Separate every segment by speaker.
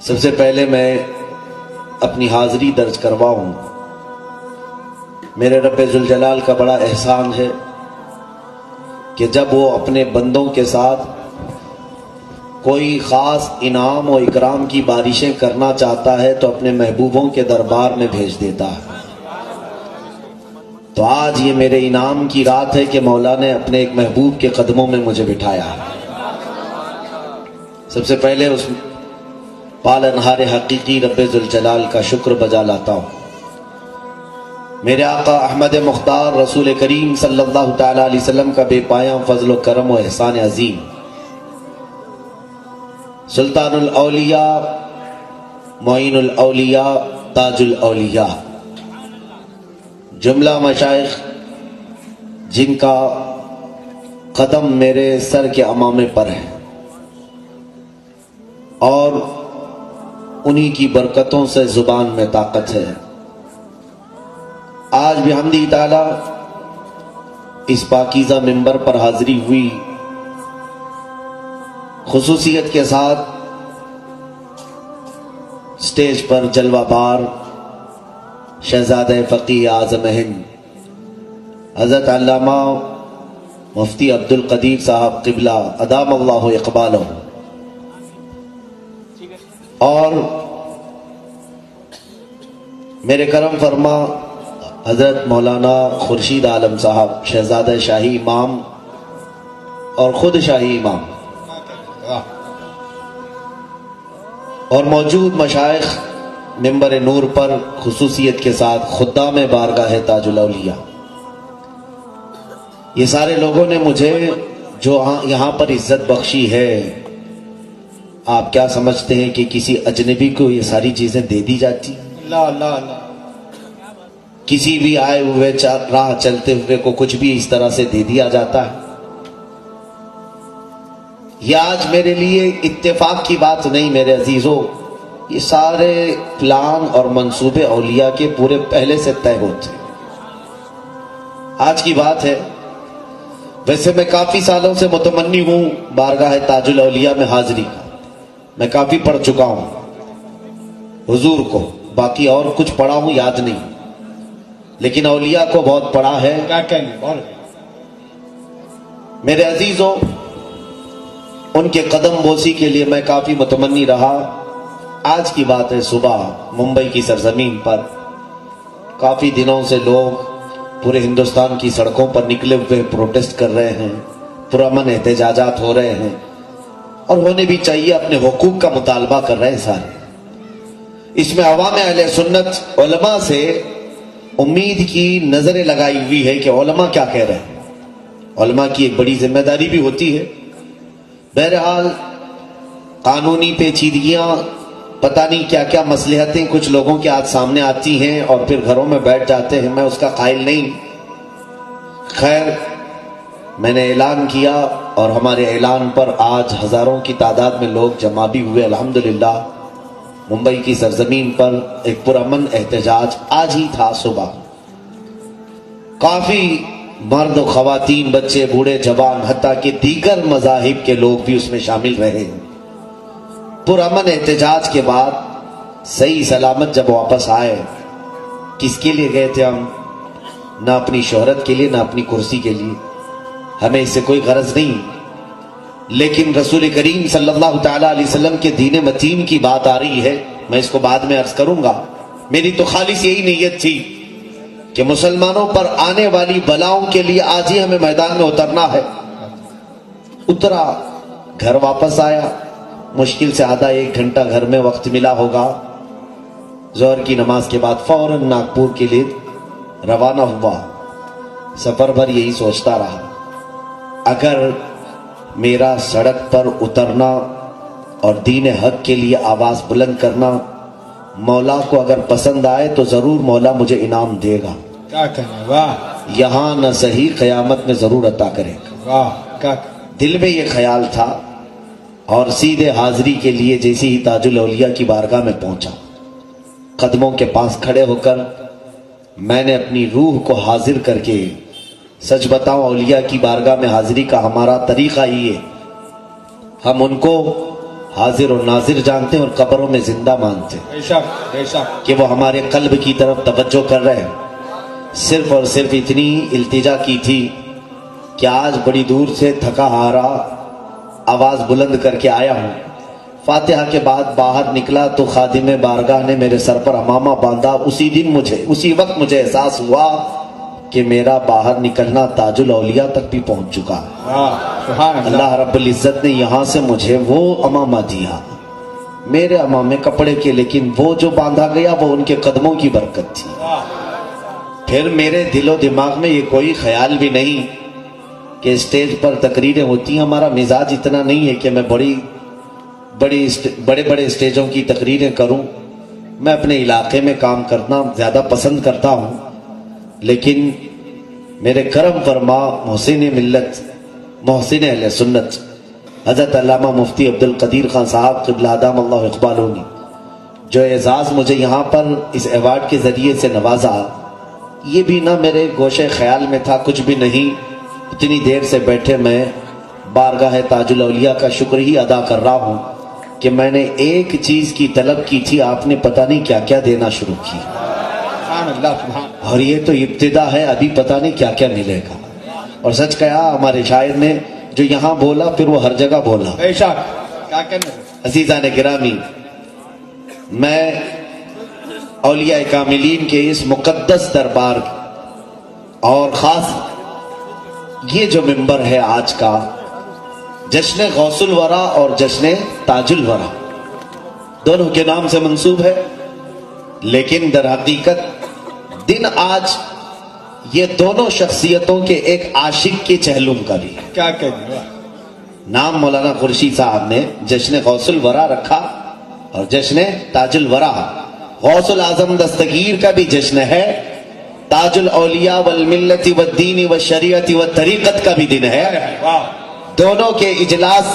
Speaker 1: سب سے پہلے میں اپنی حاضری درج کرواؤں۔ میرے رب ذوالجلال کا بڑا احسان ہے کہ جب وہ اپنے بندوں کے ساتھ کوئی خاص انعام و اکرام کی بارشیں کرنا چاہتا ہے تو اپنے محبوبوں کے دربار میں بھیج دیتا ہے۔ تو آج یہ میرے انعام کی رات ہے کہ مولا نے اپنے ایک محبوب کے قدموں میں مجھے بٹھایا ہے۔ سب سے پہلے اس پالنہار حقیقی رب ذوالجلال کا شکر بجا لاتا ہوں۔ میرے آقا احمد مختار رسول کریم صلی اللہ تعالی علیہ وسلم کا بے پایاں فضل و کرم و احسان عظیم، سلطان الاولیاء، معین الاولیاء، تاج الاولیاء، جملہ مشائخ جن کا قدم میرے سر کے امامے پر ہے اور انہی کی برکتوں سے زبان میں طاقت ہے۔ آج بحمدہ تعالی اس پاکیزہ منبر پر حاضری ہوئی، خصوصیت کے ساتھ سٹیج پر جلوہ بار شہزادہ فقیہ اعظم ہند حضرت علامہ مفتی عبدالقدیر صاحب قبلہ ادام اللہ اقبالہ، اور میرے کرم فرما حضرت مولانا خورشید عالم صاحب شہزادہ شاہی امام اور خود شاہی امام، اور موجود مشائخ منبر نور پر خصوصیت کے ساتھ خدام بارگاہ تاج الاولیاء۔ یہ سارے لوگوں نے مجھے جو یہاں پر عزت بخشی ہے، آپ کیا سمجھتے ہیں کہ کسی اجنبی کو یہ ساری چیزیں دے دی جاتی؟
Speaker 2: اللہ اللہ اللہ،
Speaker 1: کسی بھی آئے ہوئے راہ چلتے ہوئے کو کچھ بھی اس طرح سے دے دیا جاتا ہے؟ یہ آج میرے لیے اتفاق کی بات نہیں میرے عزیزوں، یہ سارے پلان اور منصوبے اولیاء کے پورے پہلے سے طے ہوتے ہیں۔ آج کی بات ہے، ویسے میں کافی سالوں سے متمنی ہوں بارگاہ تاج الاولیاء میں حاضری کا، میں کافی پڑھ چکا ہوں حضور کو، باقی اور کچھ پڑھا ہوں یاد نہیں، لیکن اولیاء کو بہت پڑھا ہے۔
Speaker 2: کیا کہیں بول
Speaker 1: میرے عزیزوں، ان کے قدم بوسی کے لیے میں کافی متمنی رہا۔ آج کی بات ہے، صبح ممبئی کی سرزمین پر کافی دنوں سے لوگ پورے ہندوستان کی سڑکوں پر نکلے ہوئے پروٹیسٹ کر رہے ہیں، پرامن احتجاجات ہو رہے ہیں، اور ہونے بھی چاہیے، اپنے حقوق کا مطالبہ کر رہے ہیں سارے۔ اس میں عوام اہل سنت علماء سے امید کی نظریں لگائی ہوئی ہے کہ علماء کیا کہہ رہے ہیں۔ علماء کی ایک بڑی ذمہ داری بھی ہوتی ہے۔ بہرحال قانونی پیچیدگیاں، پتہ نہیں کیا کیا مصلحتیں کچھ لوگوں کے ہاتھ سامنے آتی ہیں اور پھر گھروں میں بیٹھ جاتے ہیں، میں اس کا قائل نہیں۔ خیر، میں نے اعلان کیا اور ہمارے اعلان پر آج ہزاروں کی تعداد میں لوگ جمع بھی ہوئے الحمدللہ۔ ممبئی کی سرزمین پر ایک پرامن احتجاج آج ہی تھا صبح، کافی مرد و خواتین، بچے، بوڑھے، جوان، حتیٰ کہ دیگر مذاہب کے لوگ بھی اس میں شامل رہے۔ پرامن احتجاج کے بعد صحیح سلامت جب واپس آئے، کس کے لیے گئے تھے ہم؟ نہ اپنی شہرت کے لیے، نہ اپنی کرسی کے لیے، ہمیں اس سے کوئی غرض نہیں، لیکن رسول کریم صلی اللہ تعالی علیہ وسلم کے دین متین کی بات آ رہی ہے، میں اس کو بعد میں عرض کروں گا۔ میری تو خالص یہی نیت تھی کہ مسلمانوں پر آنے والی بلاؤں کے لیے آج ہی ہمیں میدان میں اترنا ہے۔ اترا، گھر واپس آیا، مشکل سے آدھا ایک گھنٹہ گھر میں وقت ملا ہوگا۔ ظہر کی نماز کے بعد فوراً ناگپور کے لیے روانہ ہوا۔ سفر بھر یہی سوچتا رہا، اگر میرا سڑک پر اترنا اور دین حق کے لیے آواز بلند کرنا مولا کو اگر پسند آئے تو ضرور مولا مجھے انعام دے گا،
Speaker 2: کیا کہیں، واہ
Speaker 1: یہاں نہ صحیح قیامت میں ضرور عطا کرے گا۔
Speaker 2: واہ، کیا کہیں۔
Speaker 1: دل میں یہ خیال تھا، اور سیدھے حاضری کے لیے جیسے ہی تاج الاولیاء کی بارگاہ میں پہنچا، قدموں کے پاس کھڑے ہو کر میں نے اپنی روح کو حاضر کر کے، سچ بتاؤں اولیاء کی بارگاہ میں حاضری کا ہمارا طریقہ ہی ہے، ہم ان کو حاضر و ناظر جانتے ہیں اور قبروں میں زندہ مانتے ہیں
Speaker 2: بے شک بے شک
Speaker 1: کہ وہ ہمارے قلب کی طرف توجہ کر رہے ہیں۔ صرف اور صرف اتنی التجا کی تھی کہ آج بڑی دور سے تھکا ہارا آواز بلند کر کے آیا ہوں۔ فاتحہ کے بعد باہر نکلا تو خادم بارگاہ نے میرے سر پر امامہ باندھا۔ اسی وقت مجھے احساس ہوا کہ میرا باہر نکلنا تاج الاولیاء تک بھی پہنچ چکا ہے۔
Speaker 2: سبحان اللہ
Speaker 1: اللہ رب العزت نے یہاں سے مجھے وہ امامہ دیا، میرے امامے کپڑے کے، لیکن وہ جو باندھا گیا وہ ان کے قدموں کی برکت تھی۔ پھر میرے دل و دماغ میں یہ کوئی خیال بھی نہیں کہ اسٹیج پر تقریریں ہوتی ہیں، ہمارا مزاج اتنا نہیں ہے کہ میں بڑے بڑے اسٹیجوں کی تقریریں کروں۔ میں اپنے علاقے میں کام کرنا زیادہ پسند کرتا ہوں، لیکن میرے کرم فرما محسن ملت، محسن اہل سنت حضرت علامہ مفتی عبد القدیر خان صاحب قبلہ دام اللہ اقبالہ نے جو اعزاز مجھے یہاں پر اس ایوارڈ کے ذریعے سے نوازا، یہ بھی نہ میرے گوشے خیال میں تھا، کچھ بھی نہیں۔ اتنی دیر سے بیٹھے میں بارگاہ تاج الاولیاء کا شکر ہی ادا کر رہا ہوں کہ میں نے ایک چیز کی طلب کی تھی، آپ نے پتہ نہیں کیا کیا دینا شروع کی،
Speaker 2: سبحان اللہ سبحان
Speaker 1: اور یہ تو ابتدا ہے، ابھی پتہ نہیں کیا کیا ملے گا۔ اور سچ کہا ہمارے شاعر نے، جو یہاں بولا پھر وہ ہر جگہ بولا۔
Speaker 2: بے شک کیا کہنا
Speaker 1: عزیزان گرامی، میں اولیاء کاملین کے اس مقدس دربار اور خاص یہ جو ممبر ہے آج کا، جشن غوث الورا اور جشن تاج الورا دونوں کے نام سے منسوب ہے، لیکن در حقیقت دن آج یہ دونوں شخصیتوں کے ایک عاشق کے چہلم کا بھی ہے۔
Speaker 2: کیا کہنا
Speaker 1: نام مولانا خورشید صاحب نے جشن غوث الورا رکھا اور جشن تاج الورا۔ غوث العظم دستگیر کا بھی جشن ہے، تاج الاولیاء والملت والدین والشریعت والطریقت کا بھی دن ہے۔
Speaker 2: واہ
Speaker 1: دونوں کے اجلاس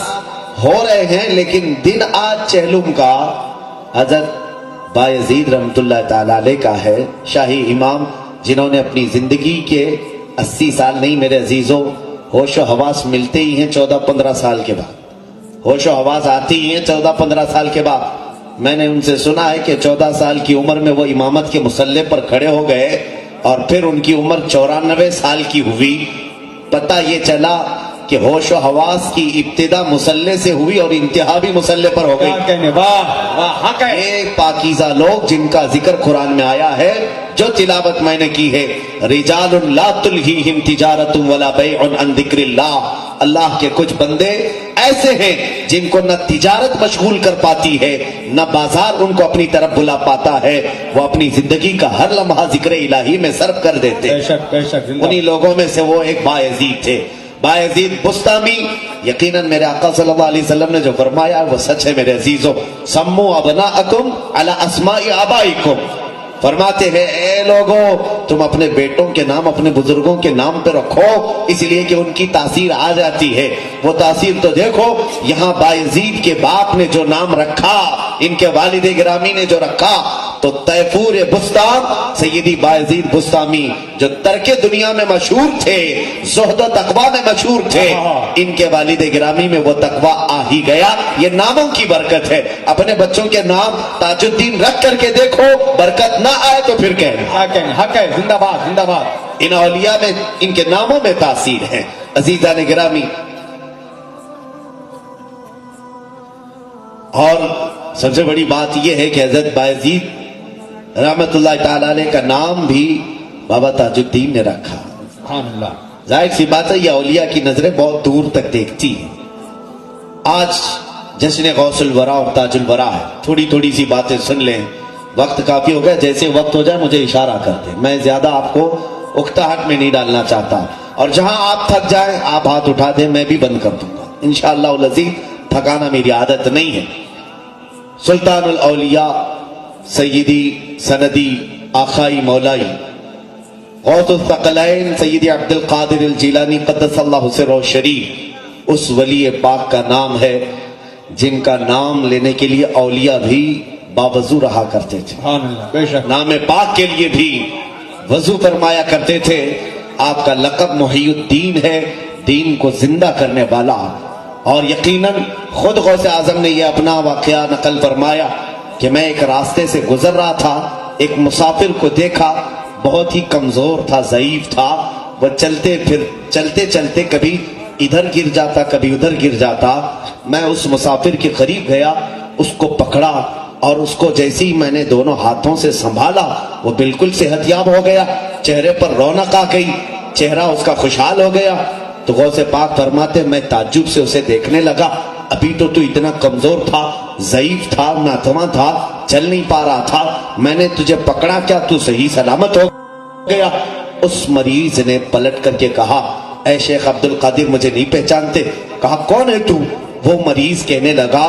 Speaker 1: ہو رہے ہیں، لیکن دن آج چہلم کا حضرت بایزید رحمت اللہ تعالی علیہ کا ہے، شاہی امام جنہوں نے اپنی زندگی کے 80 سال نہیں میرے عزیزوں، ہوش و حواس ملتے ہی ہیں 14-15 سال کے بعد، ہوش و حواس آتی ہی ہیں 14-15 سال کے بعد۔ میں نے ان سے سنا ہے کہ 14 سال کی عمر میں وہ امامت کے مصلے پر کھڑے ہو گئے اور پھر ان کی عمر 94 سال کی ہوئی۔ پتہ یہ چلا کہ ہوش و حواس کی ابتدا مصلے سے ہوئی اور انتہا بھی مصلے پر ہو گئی۔
Speaker 2: کیا کہنے واہ واہ حق ہے
Speaker 1: ایک پاکیزہ لوگ جن کا ذکر قرآن میں آیا ہے، جو تلاوت میں نے کی ہے، رجال لا تلہیہم تجارت ولا بیع عن ذکر اللہ، اللہ کے کچھ بندے ایسے ہیں جن کو نہ تجارت مشغول کر پاتی ہے، نہ بازار ان کو اپنی طرف بلا پاتا ہے، وہ اپنی زندگی کا ہر لمحہ ذکر الہی میں صرف کر دیتے۔
Speaker 2: بے شک بے شک زندہ
Speaker 1: انہی لوگوں میں سے وہ ایک بایزید تھے، بایزید بستامی۔ یقیناً میرے آقا صلی اللہ علیہ وسلم نے جو فرمایا وہ سچ ہے میرے عزیزوں، سمو ابناءکم علی اسماء آبائکم، فرماتے ہیں اے لوگوں تم اپنے بیٹوں کے نام اپنے بزرگوں کے نام پہ رکھو، اس لیے کہ ان کی تاثیر آ جاتی ہے۔ وہ تاثیر تو دیکھو، یہاں بایزید کے باپ نے جو نام رکھا، ان کے والد گرامی نے جو رکھا، تو تیفور بستام سیدی بایزید بستامی جو ترک دنیا میں مشہور تھے، زہد و تقوی میں مشہور تھے، ان کے والد گرامی میں وہ تقوی آ ہی گیا۔ یہ ناموں کی برکت ہے۔ اپنے بچوں کے نام تاج الدین رکھ کر کے دیکھو، برکت نہ آئے تو پھر کہنا۔
Speaker 2: کیا کہنے حق ہے، زندہ باد زندہ باد۔
Speaker 1: ان اولیاء میں ان کے ناموں میں تاثیر ہے۔ عزیزان گرامی، اور سب سے بڑی بات یہ ہے کہ حضرت بایزید رحمت اللہ تعالی علیہ کا نام بھی بابا تاج الدین نے رکھا۔
Speaker 2: سبحان اللہ
Speaker 1: ظاہر سی بات ہے یہ اولیاء کی نظریں بہت دور تک دیکھتی ہیں۔ آج جشن غوث الورا اور تاج الورا ہے، تھوڑی تھوڑی سی باتیں سن لیں، وقت کافی ہو گیا، جیسے وقت ہو جائے مجھے اشارہ کر دیں، میں زیادہ آپ کو اکتاہٹ میں نہیں ڈالنا چاہتا، اور جہاں آپ تھک جائیں آپ ہاتھ اٹھا دیں، میں بھی بند کر دوں گا انشاءاللہ العزیز، تھکانا میری عادت نہیں ہے۔ سلطان الاولیاء سیدی سندی آخائی مولائی غوث الثقلین سیدی عبد القادر الجیلانی قدس اللہ سرہ شریف، اس ولی پاک کا نام ہے جن کا نام لینے کے لیے اولیاء بھی باوضو رہا کرتے تھے،
Speaker 2: سبحان اللہ بے شک
Speaker 1: نام پاک کے لیے بھی وضو فرمایا کرتے تھے۔ آپ کا لقب محی الدین ہے، دین کو زندہ کرنے والا، اور یقیناً خود غوث اعظم نے یہ اپنا واقعہ نقل فرمایا کہ میں ایک راستے سے گزر رہا تھا، ایک مسافر کو دیکھا، بہت ہی کمزور تھا، ضعیف تھا، وہ چلتے چلتے کبھی ادھر گر جاتا کبھی ادھر گر جاتا۔ میں اس مسافر کے قریب گیا، اس کو پکڑا اور اس کو جیسے ہی میں نے دونوں ہاتھوں سے سنبھالا وہ بالکل صحت یاب ہو گیا، چہرے پر رونق آ گئی، چہرہ اس کا خوشحال ہو گیا۔ تو غوث پاک فرماتے میں تعجب سے اسے دیکھنے لگا، ابھی تو اتنا کمزور تھا، ضعیف تھا، ناتواں تھا، چل نہیں پا رہا تھا، میں نے تجھے پکڑا، کیا تو صحیح سلامت ہو گیا؟ اس مریض نے پلٹ کر کے کہا اے شیخ عبد القادر مجھے نہیں پہچانتے؟ کہا کون ہے تو؟ وہ مریض کہنے لگا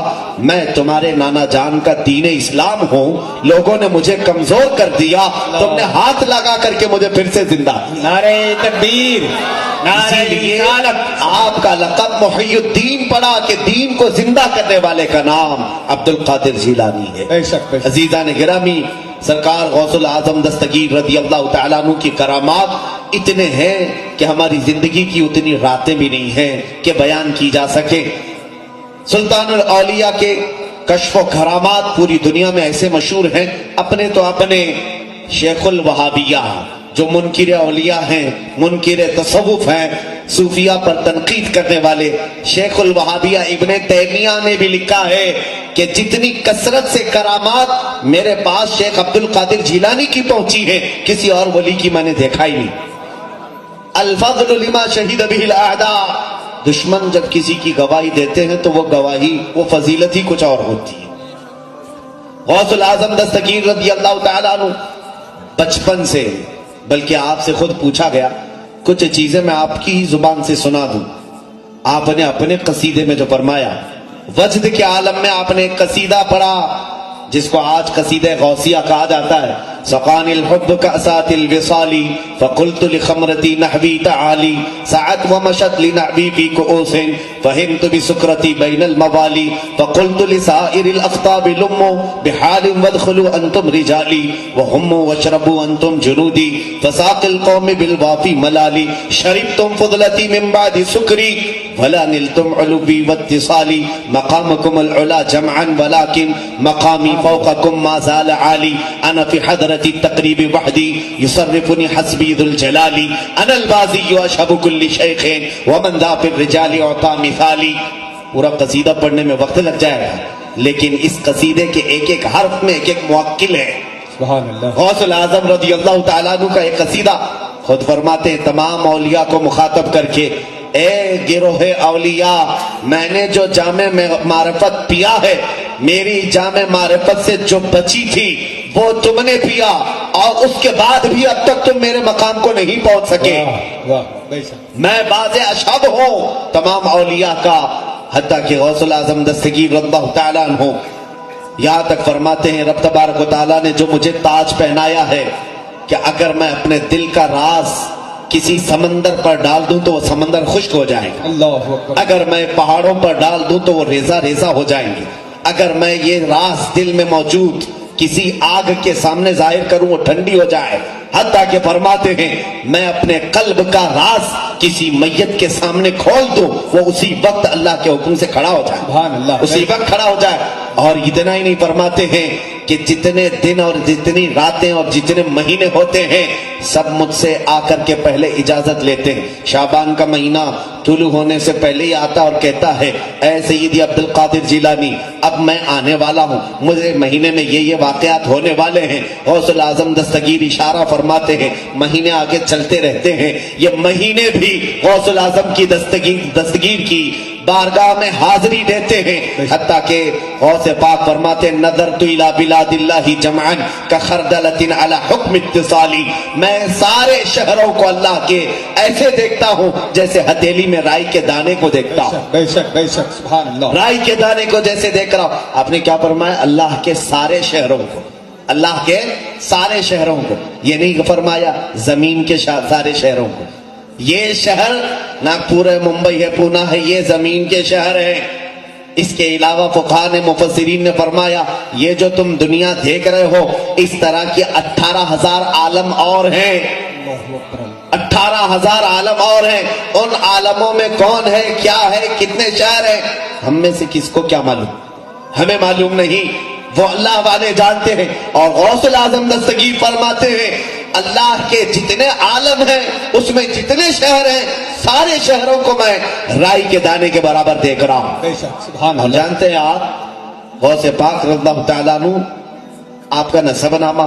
Speaker 1: میں تمہارے نانا جان کا دین اسلام ہوں، لوگوں نے مجھے کمزور کر دیا، تم نے ہاتھ لگا کر کے مجھے پھر سے زندہ۔
Speaker 2: نعرہ تکبیر، نعرہ
Speaker 1: اسی لیے
Speaker 2: رسالت۔
Speaker 1: آپ کا لقب محی الدین پڑا کہ دین کو زندہ کرنے والے کا نام عبد القادر جیلانی ہے۔
Speaker 2: بے شک بے شک۔
Speaker 1: عزیزان گرامی، سرکار غوث العظم دستگیر رضی اللہ تعالیٰ عنہ کی کرامات اتنے ہیں کہ ہماری زندگی کی اتنی راتیں بھی نہیں ہیں کہ بیان کی جا سکے۔ سلطان الاولیاء کے کشف و کرامات پوری دنیا میں ایسے مشہور ہیں، اپنے تو اپنے شیخ الوہابیہ جو منکر اولیاء ہیں، منکر تصوف ہیں، صوفیہ پر تنقید کرنے والے، شیخ الوہابیہ ابن تیمیہ نے بھی لکھا ہے کہ جتنی کثرت سے کرامات میرے پاس شیخ عبد القادر جیلانی کی پہنچی ہے کسی اور ولی کی میں نے دیکھا ہی نہیں۔ الفضل لما شہد به الاعداء، دشمن جب کسی کی گواہی دیتے ہیں تو وہ گواہی، وہ فضیلت ہی کچھ اور ہوتی ہے۔ غوث العظم دستگیر رضی اللہ تعالیٰ عنہ بچپن سے، بلکہ آپ سے خود پوچھا گیا، کچھ چیزیں میں آپ کی ہی زبان سے سنا دوں۔ آپ نے اپنے قصیدے میں جو فرمایا، وجد کے عالم میں آپ نے ایک قصیدہ پڑھا جس کو آج قصیدہ غوثیہ کہا جاتا ہے، سقانی الحب کأسات الوصال فقلت لخمرتی نحوی تعالی سعت ومشت لنعبی فی کؤوس فہمت بسکرتی بین الموالی فقلت لسائر الاخطاب لموا بحال وادخلوا انتم رجالی وهموا واشربوا انتم جنودی فساق القوم بالوافی ملالی شربتم فضلتی من بعد سکری ولا نلتم علوی واتصالی مقامکم العلا جمعا ولكن مقامی فوقکم ما زال عالی انا فی حضرت التقریب وحدی یصرفنی حسبی ذو الجلالی انا البازی اشہب کل شیخ ومن ذا فی الرجال اعطا مثالی۔ پورا قصیدہ پڑھنے میں وقت لگ جائے گا، لیکن اس قصیدے کے ایک ایک حرف میں ایک ایک موکل ہے۔
Speaker 2: سبحان اللہ۔
Speaker 1: غوث العظم رضی اللہ تعالیٰ عنہ کا ایک قصیدہ خود فرماتے ہیں تمام اولیاء کو مخاطب کر کے، اے گروہ اولیاء، میں نے جو جام معرفت پیا ہے، میری جام معرفت سے جو بچی تھی وہ تم نے پیا، اور اس کے بعد بھی اب تک تم میرے مقام کو نہیں پہنچ سکے۔
Speaker 2: واہ واہ، بے شک۔
Speaker 1: میں باز اشہب ہوں تمام اولیاء کا، حتیٰ کہ غوث العظم دستگیر رضی اللہ تعالیٰ عنہ یہاں تک فرماتے ہیں رب تبارک و تعالیٰ نے جو مجھے تاج پہنایا ہے کہ اگر میں اپنے دل کا راز کسی سمندر پر ڈال دوں تو وہ سمندر خشک ہو جائے گا،
Speaker 2: اللہ اکبر۔
Speaker 1: اگر میں پہاڑوں پر ڈال دوں تو وہ ریزہ ریزہ ہو جائیں گے، اگر میں یہ راز دل میں موجود کسی آگ کے سامنے ظاہر کروں وہ ٹھنڈی ہو جائے، حتیٰ کہ فرماتے ہیں میں اپنے قلب کا راز کسی میت کے سامنے کھول دوں وہ اسی وقت اللہ کے حکم سے کھڑا ہو جائے،
Speaker 2: سبحان اللہ۔
Speaker 1: اسی وقت کھڑا ہو جائے۔ اور اتنا ہی نہیں، فرماتے ہیں کہ جتنے دن اور جتنی راتیں اور جتنے مہینے ہوتے ہیں سب مجھ سے آ کر کے پہلے اجازت لیتے ہیں۔ شعبان کا مہینہ طلوع ہونے سے پہلے ہی آتا اور کہتا ہے اے سیدی عبد القادر جیلانی اب میں آنے والا ہوں، مجھے مہینے میں یہ واقعات ہونے والے ہیں۔ غوث العظم دستگیر اشارہ فرماتے ہیں مہینے آگے چلتے رہتے ہیں، یہ مہینے بھی غوث العظم کی دستگیر کی بارگاہ میں حاضری دیتے ہیں، حتیٰ کہ غوث پاک فرماتے ہیں نظرت الی بلاد اللہ جمعا کخردلۃ علی حکم اتصالی، میں سارے شہروں کو اللہ کے ایسے دیکھتا ہوں جیسے ہتھیلی میں رائی کے دانے کو دیکھتا ہوں،
Speaker 2: بے شک بے شک، سبحان اللہ۔
Speaker 1: رائی کے دانے کو جیسے دیکھ رہا ہوں۔ آپ نے کیا فرمایا؟ اللہ کے سارے شہروں کو، اللہ کے سارے شہروں کو، یہ نہیں فرمایا زمین کے سارے شہروں کو۔ یہ شہر ناگپور ہے، ممبئی ہے، پونا ہے، یہ زمین کے شہر ہیں۔ اس کے علاوہ فقہاء نے، مفسرین نے فرمایا یہ جو تم دنیا دیکھ رہے ہو اس طرح کے 18,000 عالم اور ہیں
Speaker 2: اللہ اکبر
Speaker 1: 18,000 عالم اور ہیں، ان عالموں میں کون ہے، کیا ہے، کتنے شہر ہیں، ہم میں سے کس کو کیا معلوم؟ ہمیں معلوم نہیں، وہ اللہ والے جانتے ہیں۔ اور غوث الاعظم دستگیر فرماتے ہیں اللہ کے جتنے عالم ہیں اس میں جتنے شہر ہیں سارے شہروں کو میں رائی کے دانے کے برابر دیکھ رہا ہوں۔
Speaker 2: بے شک سبحان
Speaker 1: اور
Speaker 2: اللہ
Speaker 1: جانتے ہیں آپ غوث پاک رضی اللہ تعالیٰ عنہ آپ کا نسب نامہ،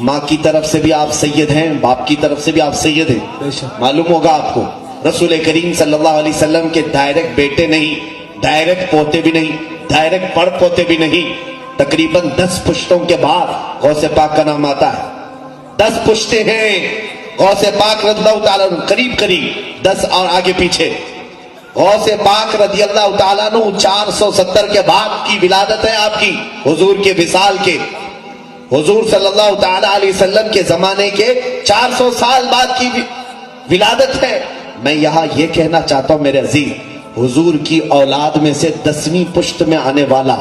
Speaker 1: ماں کی طرف سے بھی آپ سید ہیں، باپ کی طرف سے بھی آپ سید ہیں،
Speaker 2: بے شک
Speaker 1: معلوم ہوگا آپ کو۔ رسول کریم صلی اللہ علیہ وسلم کے ڈائریکٹ بیٹے نہیں، ڈائریکٹ پوتے بھی نہیں، ڈائریکٹ پڑ پوتے بھی نہیں، تقریباً 10 پشتوں کے بعد غوث پاک کا نام آتا ہے۔ 10 پشتے ہیں غوث پاک رضی اللہ تعالیٰ عنہ، قریب 10 اور آگے پیچھے۔ غوث پاک رضی اللہ تعالیٰ عنہ 470 کے بعد کی ولادت ہے آپ کی، حضور کے وصال کے، حضور صلی اللہ تعالیٰ علیہ وسلم کے زمانے کے 400 سال بعد کی ولادت ہے۔ میں یہاں یہ کہنا چاہتا ہوں میرے عزیز، حضور کی اولاد میں سے 10ویں پشت میں آنے والا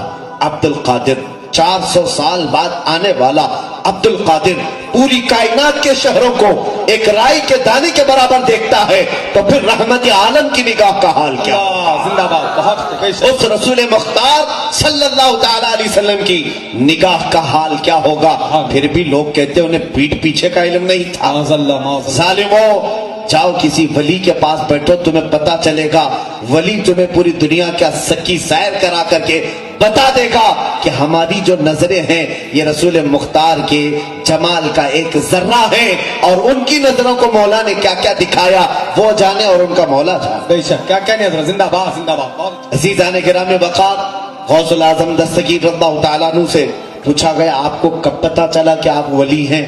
Speaker 1: عبد القادر، 400 سال بعد آنے والا عبد القادر پوری کائنات کے شہروں کو ایک رائی کے دانے کے برابر دیکھتا ہے، تو پھر رحمت عالم کی نگاہ کا حال کیا؟
Speaker 2: اللہ زندہ باد، بہت بے شک
Speaker 1: اس رسول مختار صلی اللہ تعالی علیہ وسلم کی نگاہ کا حال کیا ہوگا؟ پھر بھی لوگ کہتے ہیں انہیں پیٹھ پیچھے کا علم نہیں تھا۔
Speaker 2: معاذ اللہ معاذ اللہ
Speaker 1: ظالمو، جاؤ کسی ولی کے پاس بیٹھو، تمہیں پتا چلے گا، ولی تمہیں پوری دنیا کا سکی سیر کرا کر کے بتا دے گا کہ ہماری جو نظریں ہیں یہ رسول مختار کے جمال کا ایک ذرہ ہے، اور ان کی نظروں کو مولا نے کیا کیا دکھایا وہ جانے اور ان کا مولا جانے۔
Speaker 2: بے شک کیا کہنے حضرت، زندہ باد زندہ باد، بہت
Speaker 1: عزیزان گرامی وقار، غوث الاعظم دستگیر رضی اللہ تعالیٰ عنہ سے پوچھا گیا آپ کو کب پتا چلا کہ آپ ولی ہیں؟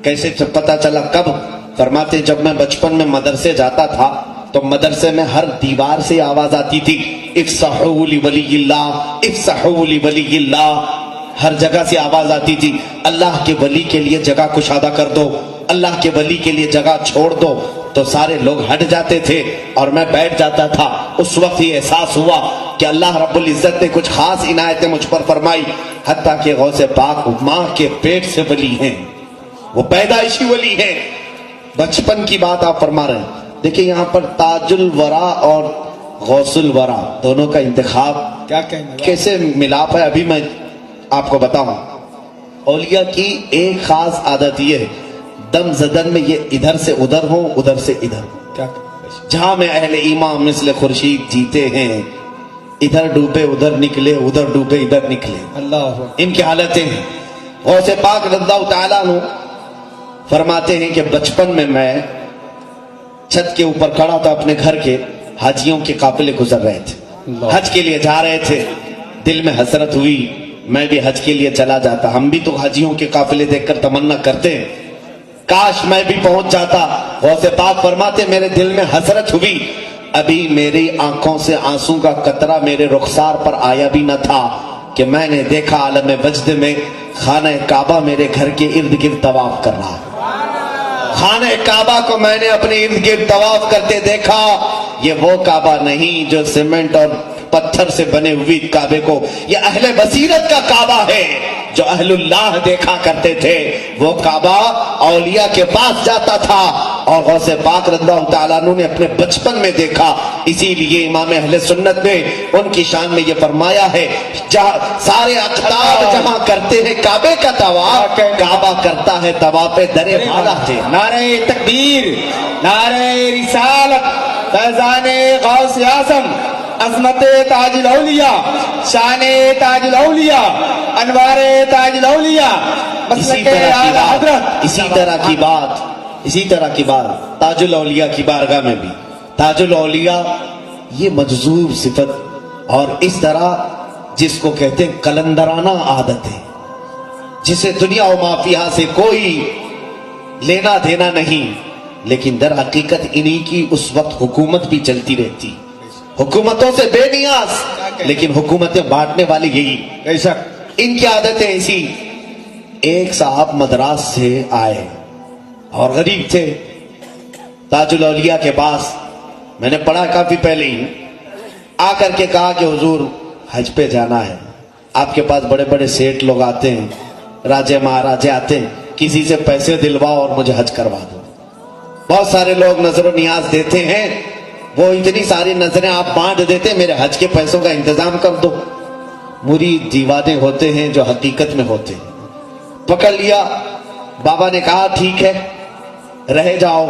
Speaker 1: کیسے پتا چلا، کب؟ فرماتے جب میں بچپن میں مدرسے جاتا تھا تو مدرسے میں ہر دیوار سے آواز آتی تھی افسحوا لولی اللہ، افسحوا لولی اللہ، ہر جگہ سے آواز آتی تھی اللہ کے ولی کے لیے جگہ کشادہ کر دو، اللہ کے ولی کے لیے جگہ چھوڑ دو، تو سارے لوگ ہٹ جاتے تھے اور میں بیٹھ جاتا تھا۔ اس وقت یہ احساس ہوا کہ اللہ رب العزت نے کچھ خاص عنایتیں مجھ پر فرمائی، حتیٰ کہ غوث پاک ماں کے پیٹ سے ولی ہیں، وہ پیدائشی ولی ہیں۔ بچپن کی بات آپ فرما رہے ہیں، دیکھیں یہاں پر تاج الورا اور غوث الورا دونوں کا انتخاب
Speaker 2: کیا کہنے
Speaker 1: کیسے ملاپ ہے ابھی میں آپ کو بتاؤں۔ اولیاء کی ایک خاص عادت یہ ہے دم زدن میں یہ ادھر سے ادھر ہوں، ادھر سے ادھر ہوں۔
Speaker 2: کیا
Speaker 1: جہاں میں اہل ایمان مثل خورشید جیتے ہیں، ادھر ڈوبے ادھر نکلے، ادھر ڈوبے ادھر نکلے،
Speaker 2: اللہ
Speaker 1: ان کی حالتیں ہیں۔ غوث پاک رضی اللہ تعالیٰ عنہ فرماتے ہیں کہ بچپن میں چھت کے اوپر کھڑا تھا اپنے گھر کے، حاجیوں کے قافلے گزر رہے تھے، حج کے لیے جا رہے تھے، دل میں حسرت ہوئی میں بھی حج کے لیے چلا جاتا، ہم بھی تو حاجیوں کے قافلے دیکھ کر تمنا کرتے ہیں کاش میں بھی پہنچ جاتا۔ غوث پاک فرماتے میرے دل میں حسرت ہوئی، ابھی میری آنکھوں سے آنسوں کا قطرہ میرے رخسار پر آیا بھی نہ تھا کہ میں نے دیکھا عالم وجد میں خانہ کعبہ میرے گھر کے ارد گرد طواف کر رہا۔ خانہ کعبہ کو میں نے اپنے ارد گرد طواف کرتے دیکھا، یہ وہ کعبہ نہیں جو سیمنٹ اور پتھر سے بنے ہوئی کعبے کو، یہ اہل بصیرت کا کعبہ ہے جو اہل اللہ دیکھا کرتے تھے، وہ کعبہ اولیاء کے پاس جاتا تھا، اور غوث پاک رضی اللہ تعالیٰ عنہ نے اپنے بچپن میں دیکھا۔ اسی لیے امام اہل سنت نے ان کی شان میں یہ فرمایا ہے جہاں سارے اقطاب جہاں کرتے ہیں کعبے کا طواف، کعبہ کرتا ہے طواف در بالا ہے۔
Speaker 2: نعرہ تکبیر، نعرہ رسالت، فیضان غوث اعظم، عظمت تاج الاولیاء، شان تاج الاولیاء، انوار تاج الاولیاء، مسلک اعلی حضرت۔
Speaker 1: اسی طرح کی بات تاج الاولیاء کی بارگاہ میں بھی، تاج الاولیاء یہ مجذوب صفت اور اس طرح جس کو کہتے ہیں کلندرانہ عادت ہے، جسے دنیا و ما فیہا سے کوئی لینا دینا نہیں، لیکن در حقیقت انہی کی اس وقت حکومت بھی چلتی رہتی، حکومتوں سے بے نیاز، لیکن حکومتیں بانٹنے والی یہی،
Speaker 2: بے شک
Speaker 1: ان کی عادتیں ایسی۔ ایک صاحب مدراس سے آئے اور غریب تھے، تاج الاولیاء کے پاس، میں نے پڑھا کافی پہلے ہی، آ کر کے کہا کہ حضور حج پہ جانا ہے، آپ کے پاس بڑے بڑے سیٹ لوگ آتے ہیں، راجے مہاراجے آتے ہیں، کسی سے پیسے دلواؤ اور مجھے حج کروا دو۔ بہت سارے لوگ نظر و نیاز دیتے ہیں، وہ اتنی ساری نظریں آپ بانٹ دیتے ہیں، میرے حج کے پیسوں کا انتظام کر دو۔ مرید دیوانے ہوتے ہیں جو حقیقت میں ہوتے ہیں۔ پکڑ لیا، بابا نے کہا ٹھیک ہے رہ جاؤ،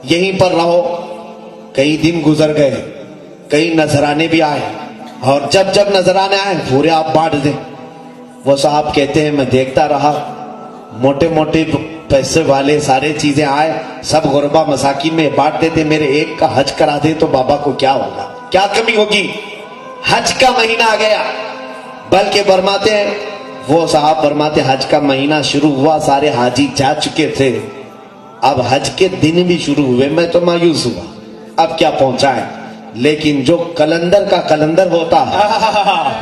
Speaker 1: یہیں پر رہو۔ کئی دن گزر گئے، کئی نذرانے بھی آئے، اور جب جب نذرانے آئے پورے آپ بانٹ دیں۔ وہ صاحب کہتے ہیں میں دیکھتا رہا، موٹے موٹے پیسے والے سارے چیزیں آئے، سب غربا مساکین میں بانٹ دیتے، میرے ایک کا حج کرا دے تو بابا کو کیا ہوگا، کیا کمی ہوگی۔ حج کا مہینہ آ گیا، بلکہ فرماتے ہیں وہ صاحب فرماتے حج کا مہینہ شروع ہوا، سارے حاجی جا چکے تھے، اب حج کے دن بھی شروع ہوئے، میں تو مایوس ہوا اب کیا پہنچا ہے۔ لیکن جو کلندر کا کلندر ہوتا ہے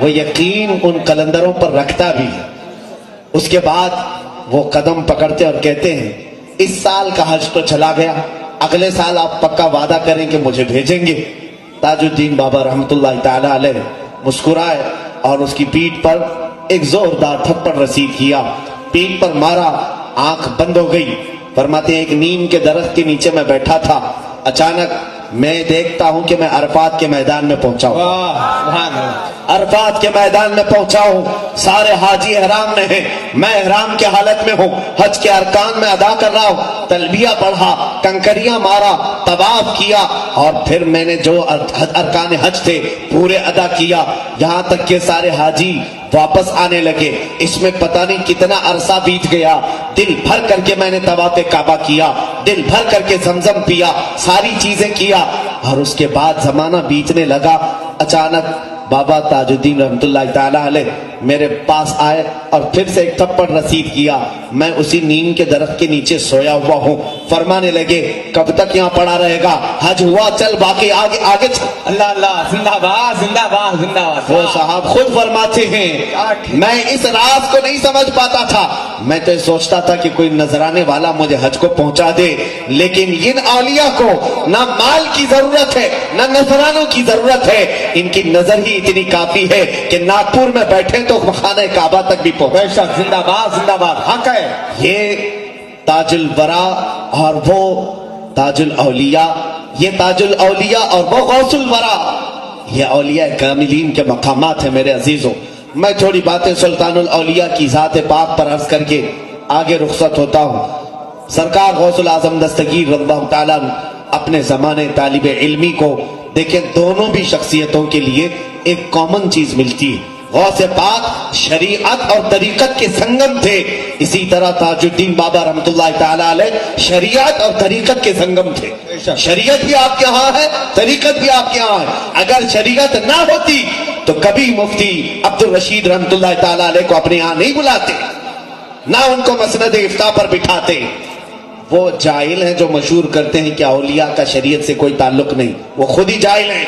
Speaker 1: وہ یقین ان کلندروں پر رکھتا بھی ہے۔ اس کے بعد وہ قدم پکڑتے اور کہتے ہیں اس سال کا حج تو چلا گیا، اگلے سال آپ پکا وعدہ کریں کہ مجھے بھیجیں گے۔ تاج الدین بابا رحمت اللہ تعالی علیہ مسکرائے اور اس کی پیٹھ پر ایک زوردار تھپڑ رسید کیا، پیٹھ پر مارا، آنکھ بند ہو گئی۔ فرماتے ہیں ایک نیم کے درخت کے نیچے میں بیٹھا تھا، اچانک میں دیکھتا ہوں کہ میں عرفات کے میدان میں پہنچا ہوں، عرفات کے میدان میں پہنچا ہوں، سارے حاجی احرام میں ہیں، میں احرام کے حالت میں ہوں، حج کے ارکان میں ادا کر رہا ہوں، تلبیہ پڑھا، کنکریاں مارا، طواف کیا، اور پھر میں نے جو ارکان حج تھے پورے ادا کیا، یہاں تک کہ سارے حاجی واپس آنے لگے۔ اس میں پتہ نہیں کتنا عرصہ بیت گیا، دل بھر کر کے میں نے طواف کعبہ کیا، دل بھر کر کے زمزم پیا، ساری چیزیں کیا، اور اس کے بعد زمانہ بیتنے لگا۔ اچانک بابا تاج الدین رحمت اللہ تعالی علیہ میرے پاس آئے اور پھر سے ایک تھپڑ رسید کیا، میں اسی نیم کے درخت کے نیچے سویا ہوا ہوں۔ فرمانے لگے کب تک یہاں پڑا رہے گا، حج ہوا چل باقی آگے آگے چل۔
Speaker 2: اللہ اللہ، زندہ باد زندہ باد زندہ باد۔
Speaker 1: وہ صاحب خود فرماتے ہیں میں اس راز کو نہیں سمجھ پاتا تھا، میں تو سوچتا تھا کہ کوئی نذرانے والا مجھے حج کو پہنچا دے، لیکن ان اولیاء کو نہ مال کی ضرورت ہے نہ نذرانوں کی ضرورت ہے، ان کی نظر ہی اتنی کافی ہے کہ ناگپور میں بیٹھے تو خانہ کعبہ تک بھی پہنچے۔
Speaker 2: بے شک، زندہ باد زندہ باد، حق ہے۔
Speaker 1: یہ تاج الورا اور وہ تاج الاولیاء، یہ تاج الاولیاء اور وہ غوث الورا، یہ اولیاء کاملین کے مقامات ہیں میرے عزیزوں۔ میں تھوڑی باتیں سلطان الاولیاء کی ذات پاک پر عرض کر کے آگے رخصت ہوتا ہوں۔ سرکار غوث العظم دستگیر رضی اللہ تعالیٰ عنہ اپنے زمانے طالب علمی کو دیکھیں، دونوں بھی شخصیتوں کے لیے ایک کامن چیز ملتی ہے۔ غوث پاک شریعت اور طریقت کے سنگم تھے، اسی طرح تاج الدین بابا رحمت اللہ تعالی علیہ شریعت اور طریقت کے سنگم تھے۔ شریعت بھی آپ کے ہاں ہے، طریقت بھی آپ کے ہاں ہے۔ اگر شریعت نہ ہوتی تو کبھی مفتی عبد الرشید رحمت اللہ تعالی علیہ کو اپنے یہاں نہیں بلاتے، نہ ان کو مسند افتاء پر بٹھاتے۔ وہ جاہل ہیں جو مشہور کرتے ہیں کہ اولیاء کا شریعت سے کوئی تعلق نہیں، وہ خود ہی جاہل ہیں۔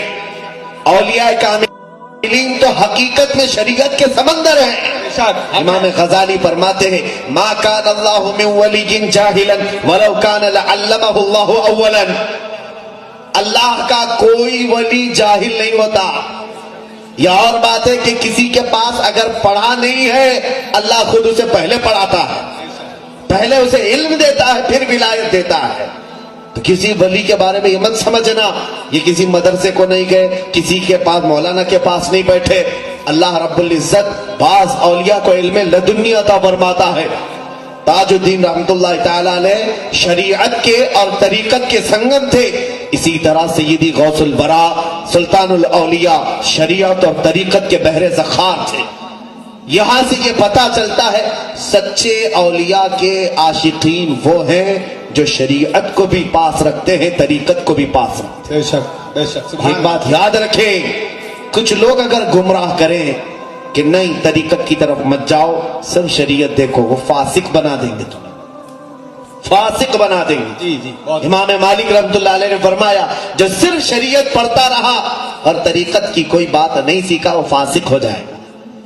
Speaker 1: اولیاء کاملین تو حقیقت میں شریعت کے سمندر ہیں۔ امام غزالی فرماتے ہیں ما کان اللہ من ولی جاہلا ولو کان لعلمہ اللہ اولا، اللہ کا کوئی ولی جاہل نہیں ہوتا۔ یہ اور بات ہے کہ کسی کے پاس اگر پڑھا نہیں ہے اللہ خود اسے پہلے پڑھاتا ہے، پہلے اسے علم دیتا ہے پھر ولایت دیتا ہے۔ تو کسی ولی کے بارے میں یہ مت سمجھنا یہ کسی مدرسے کو نہیں گئے، کسی کے پاس مولانا کے پاس نہیں بیٹھے۔ اللہ رب العزت بعض اولیاء کو علم لدنی عطا فرماتا ہے۔ تاج الدین رحمت اللہ تعالی علیہ شریعت کے اور طریقت کے سنگم تھے، اسی طرح سیدی غوث الورا سلطان الاولیاء شریعت اور طریقت کے بحر ذخار تھے۔ یہاں سے یہ پتہ چلتا ہے سچے اولیاء کے عاشقین وہ ہیں جو شریعت کو بھی پاس رکھتے ہیں، طریقت کو بھی پاس رکھتے ہیں۔
Speaker 2: بے شک بے شک۔
Speaker 1: ایک بات یاد رکھیں، کچھ لوگ اگر گمراہ کریں کہ نہیں طریقت کی طرف مت جاؤ صرف شریعت دیکھو، وہ فاسق بنا دیں گے تمہیں، فاسق بنا دیں گے۔
Speaker 2: جی جی،
Speaker 1: امام مالک رحمت اللہ علیہ نے فرمایا جو صرف شریعت پڑھتا رہا اور طریقت کی کوئی بات نہیں سیکھا وہ فاسق ہو جائے گا،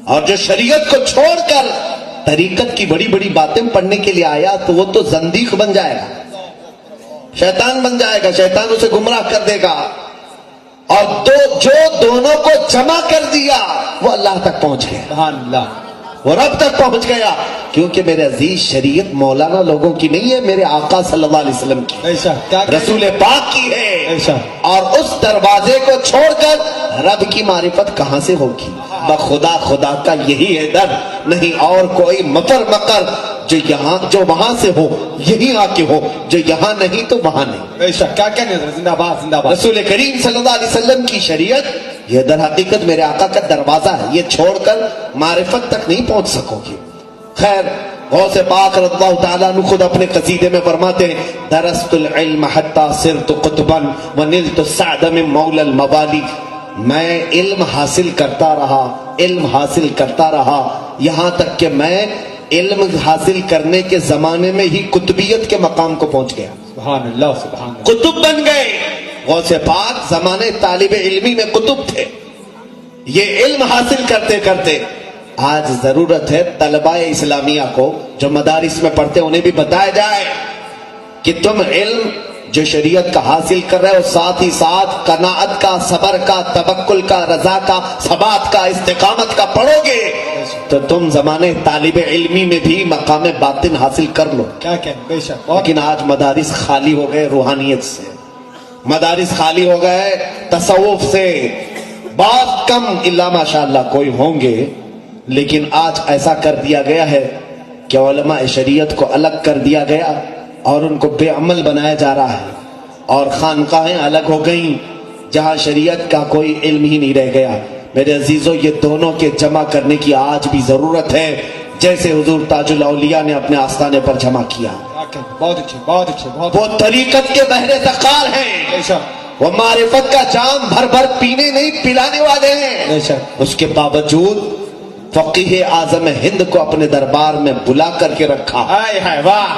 Speaker 1: اور جو شریعت کو چھوڑ کر طریقت کی بڑی بڑی باتیں پڑھنے کے لیے آیا تو وہ تو زندیق بن جائے گا، شیطان بن جائے گا، شیطان اسے گمراہ کر دے گا۔ اور جو دونوں کو جمع کر دیا وہ اللہ تک پہنچ گئے۔
Speaker 2: سبحان اللہ۔
Speaker 1: وہ رب تک پہنچ گیا، کیونکہ میرے عزیز شریعت مولانا لوگوں کی نہیں ہے، میرے آقا صلی اللہ علیہ وسلم کی،
Speaker 2: بے شک کیا
Speaker 1: رسول پاک کی ہے۔
Speaker 2: بے شک
Speaker 1: اور اس دروازے کو چھوڑ کر رب کی معرفت کہاں سے ہوگی؟ بخدا خدا کا یہی ہے در، نہیں اور کوئی مکر مکر جو وہاں سے ہو یہی آ کے ہو، جو یہاں نہیں تو وہاں نہیں۔
Speaker 2: بے شک کیا کہنے حضرت، زندہ باد زندہ باد۔
Speaker 1: رسول کریم صلی اللہ علیہ وسلم کی شریعت یہ در حقیقت میرے آقا کا دروازہ ہے، یہ چھوڑ کر معرفت تک نہیں پہنچ سکو گی۔ خیر، غوث پاک رضی اللہ تعالیٰ عنہ خود اپنے قصیدے میں فرماتے ہیں درست العلم حتی صرت قطبا ونلت السعد من مولا الموالی، میں علم حاصل کرتا رہا، علم حاصل کرتا رہا، یہاں تک کہ میں علم حاصل کرنے کے زمانے میں ہی قطبیت کے مقام کو پہنچ گیا،
Speaker 2: سبحان اللہ سبحان اللہ۔
Speaker 1: قطب بن گئے۔ غوث پاک زمانے طالب علمی میں قطب تھے، یہ علم حاصل کرتے کرتے آج ضرورت ہے طلباء اسلامیہ کو جو مدارس میں پڑھتے انہیں بھی بتایا جائے کہ تم علم جو شریعت کا حاصل کر رہے ہو، ساتھ ہی ساتھ قناعت کا، صبر کا، توکل کا، رضا کا، ثبات کا، استقامت کا پڑھو گے تو تم زمانے طالب علمی میں بھی مقام باطن حاصل کر لو۔
Speaker 2: کیا کہنے، بے شک
Speaker 1: لیکن آج مدارس خالی ہو گئے روحانیت سے، مدارس خالی ہو گئے تصوف سے، بہت کم الا ماشاءاللہ کوئی ہوں گے، لیکن آج ایسا کر دیا گیا ہے کہ علماء شریعت کو الگ کر دیا گیا اور ان کو بے عمل بنایا جا رہا ہے، اور خانقاہیں الگ ہو گئیں جہاں شریعت کا کوئی علم ہی نہیں رہ گیا۔ میرے عزیزوں، یہ دونوں کے جمع کرنے کی آج بھی ضرورت ہے، جیسے حضور تاج الاولیاء نے اپنے آستانے پر جمع کیا۔
Speaker 2: کیا کہنے، بہت اچھے بہت اچھے بہت
Speaker 1: وہ طریقت کے بحر سقال ہیں،
Speaker 2: بے شک
Speaker 1: وہ معرفت کا جام بھر بھر پینے نہیں پلانے والے ہیں،
Speaker 2: بے شک۔
Speaker 1: اس کے باوجود فقیہ اعظم ہند کو اپنے دربار میں بلا کر کے رکھا،
Speaker 2: ہائے ہائے واہ،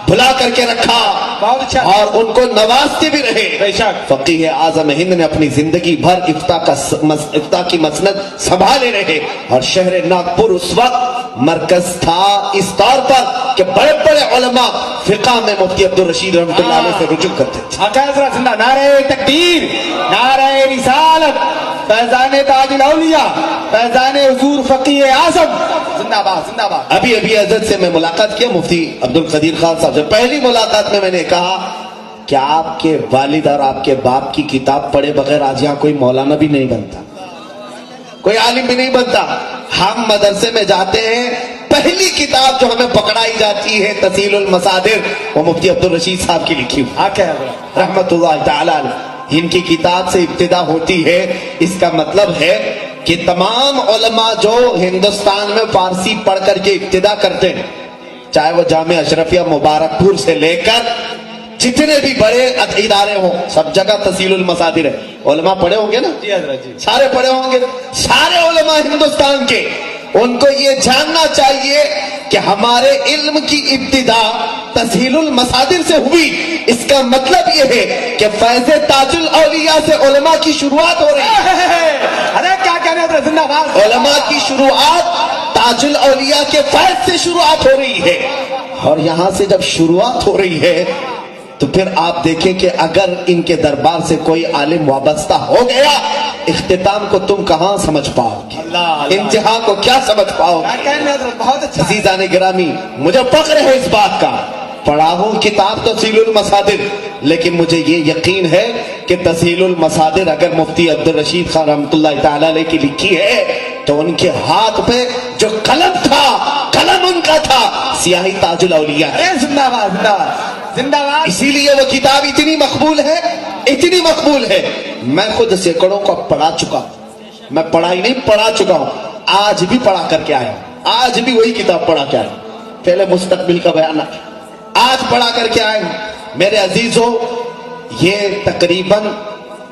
Speaker 1: بلا کر کے رکھا
Speaker 2: بہت اچھا،
Speaker 1: اور ان کو نوازتے بھی رہے۔
Speaker 2: بے شک
Speaker 1: فقیہ اعظم ہند نے اپنی زندگی بھر افتاء کی مسند سنبھالے رہے، اور شہر ناگپور اس وقت مرکز تھا اس طور پر کہ بڑے بڑے علماء فقہ میں مفتی عبدالرشید رحمۃ اللہ علیہ سے رجوع کرتے تھے۔
Speaker 2: آقا حضرت زندہ، نعرہ تکبیر، نعرہ رسالت، فیضان تاج الاولیاء، فیضان حضور فقیہ اعظم، زندہ باد زندہ باد۔
Speaker 1: ابھی حضرت سے میں ملاقات کیا، مفتی عبد القدیر خان صاحب سے، پہلی ملاقات میں نے کہا کہ آپ کے والد اور آپ کے باپ کی کتاب پڑھے بغیر آج یہاں کوئی مولانا بھی نہیں بنتا، کوئی عالم بھی نہیں بنتا۔ ہم مدرسے میں جاتے ہیں، پہلی کتاب جو ہمیں پکڑائی جاتی ہے تسہیل المصادر، وہ مفتی عبدالرشید صاحب کی لکھی ہوئی،
Speaker 2: آقا حضرت
Speaker 1: رحمت اللہ تعالیٰ علیہ۔ ان کی کتاب سے ابتدا ہوتی ہے، اس کا مطلب ہے کہ تمام علماء جو ہندوستان میں فارسی پڑھ کر کے ابتدا کرتے ہیں، چاہے وہ جامعہ اشرفیہ مبارک پور سے لے کر جتنے بھی بڑے ادارے ہوں، سب جگہ تسہیل المصادر ہے۔ علماء پڑھے ہوں گے نا،
Speaker 2: جی حضرت جی،
Speaker 1: سارے پڑھے ہوں گے، سارے علماء ہندوستان کے، ان کو یہ جاننا چاہیے کہ ہمارے علم کی ابتدا تسہیل المصادر سے ہوئی۔ اس کا مطلب یہ ہے کہ فیض تاج الاولیاء سے علماء کی شروعات ہو رہی ہے،
Speaker 2: ارے کیا کہنے حضرت، زندہ باد۔
Speaker 1: علماء کی شروعات تاج الاولیاء کے فیض سے شروعات ہو رہی ہے، اور یہاں سے جب شروعات ہو رہی ہے تو پھر آپ دیکھیں کہ اگر ان کے دربار سے کوئی عالم وابستہ ہو گیا، اختتام کو تم کہاں سمجھ پاؤ گے،
Speaker 2: اللہ اللہ،
Speaker 1: انتہا کو کیا سمجھ پاؤ
Speaker 2: کیا
Speaker 1: گے؟
Speaker 2: کہنے حضرت، بہت اچھا۔
Speaker 1: عزیزان گرامی، مجھے فخر ہے اس بات کا، پڑھا ہوں کتاب تسہیل المصادر، لیکن مجھے یہ یقین ہے کہ تسہیل المصادر اگر مفتی عبدالرشید خان رحمۃ اللہ تعالی علیہ کی لکھی ہے تو ان کے ہاتھ پہ جو قلم تھا، قلم ان کا تھا، سیاہی تاج الاولیاء ہے۔
Speaker 2: ارے زندہ باد زندہ باد زندہ باد۔
Speaker 1: اسی لیے وہ کتاب اتنی مقبول ہے، اتنی مقبول ہے، میں خود سینکڑوں کو پڑھا چکا ہوں، میں پڑھائی نہیں پڑھا چکا ہوں، آج بھی پڑھا کر کے آیا ہوں، آج بھی وہی کتاب پڑھا کے آیا ہوں، پہلے مستقبل کا بیان آج پڑھا کر کے آئے ہوں۔ میرے عزیزوں، یہ تقریباً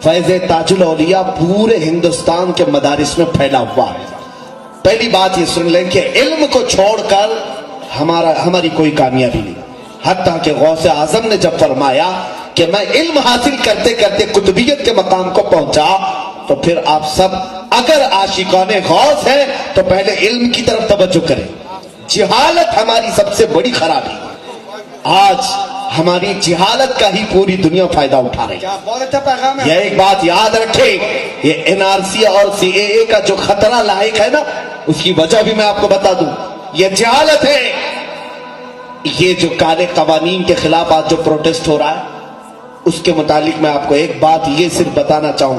Speaker 1: فیض تاج الاولیاء پورے ہندوستان کے مدارس میں پھیلا ہوا ہے۔ پہلی بات یہ سن لیں کہ علم کو چھوڑ کر ہماری کوئی کامیابی نہیں، حتیٰ کہ غوث اعظم نے جب فرمایا کہ میں علم حاصل کرتے کرتے قطبیت کے مقام کو پہنچا، تو پھر آپ سب اگر عاشقان غوث ہیں تو پہلے علم کی طرف توجہ کریں۔ جہالت ہماری سب سے بڑی خرابی، آج ہماری جہالت کا ہی پوری دنیا فائدہ اٹھا رہی ہے۔
Speaker 2: کیا بہت اچھا پیغام ہے۔
Speaker 1: یہ ایک بات یاد رکھیں، یہ NRC اور CAA کا جو خطرہ لاحق ہے نا، اس کی وجہ بھی میں آپ کو بتا دوں۔ یہ جہالت ہے. یہ جو کالے قوانین کے خلاف آج جو پروٹیسٹ ہو رہا ہے اس کے متعلق میں آپ کو ایک بات یہ صرف بتانا چاہوں,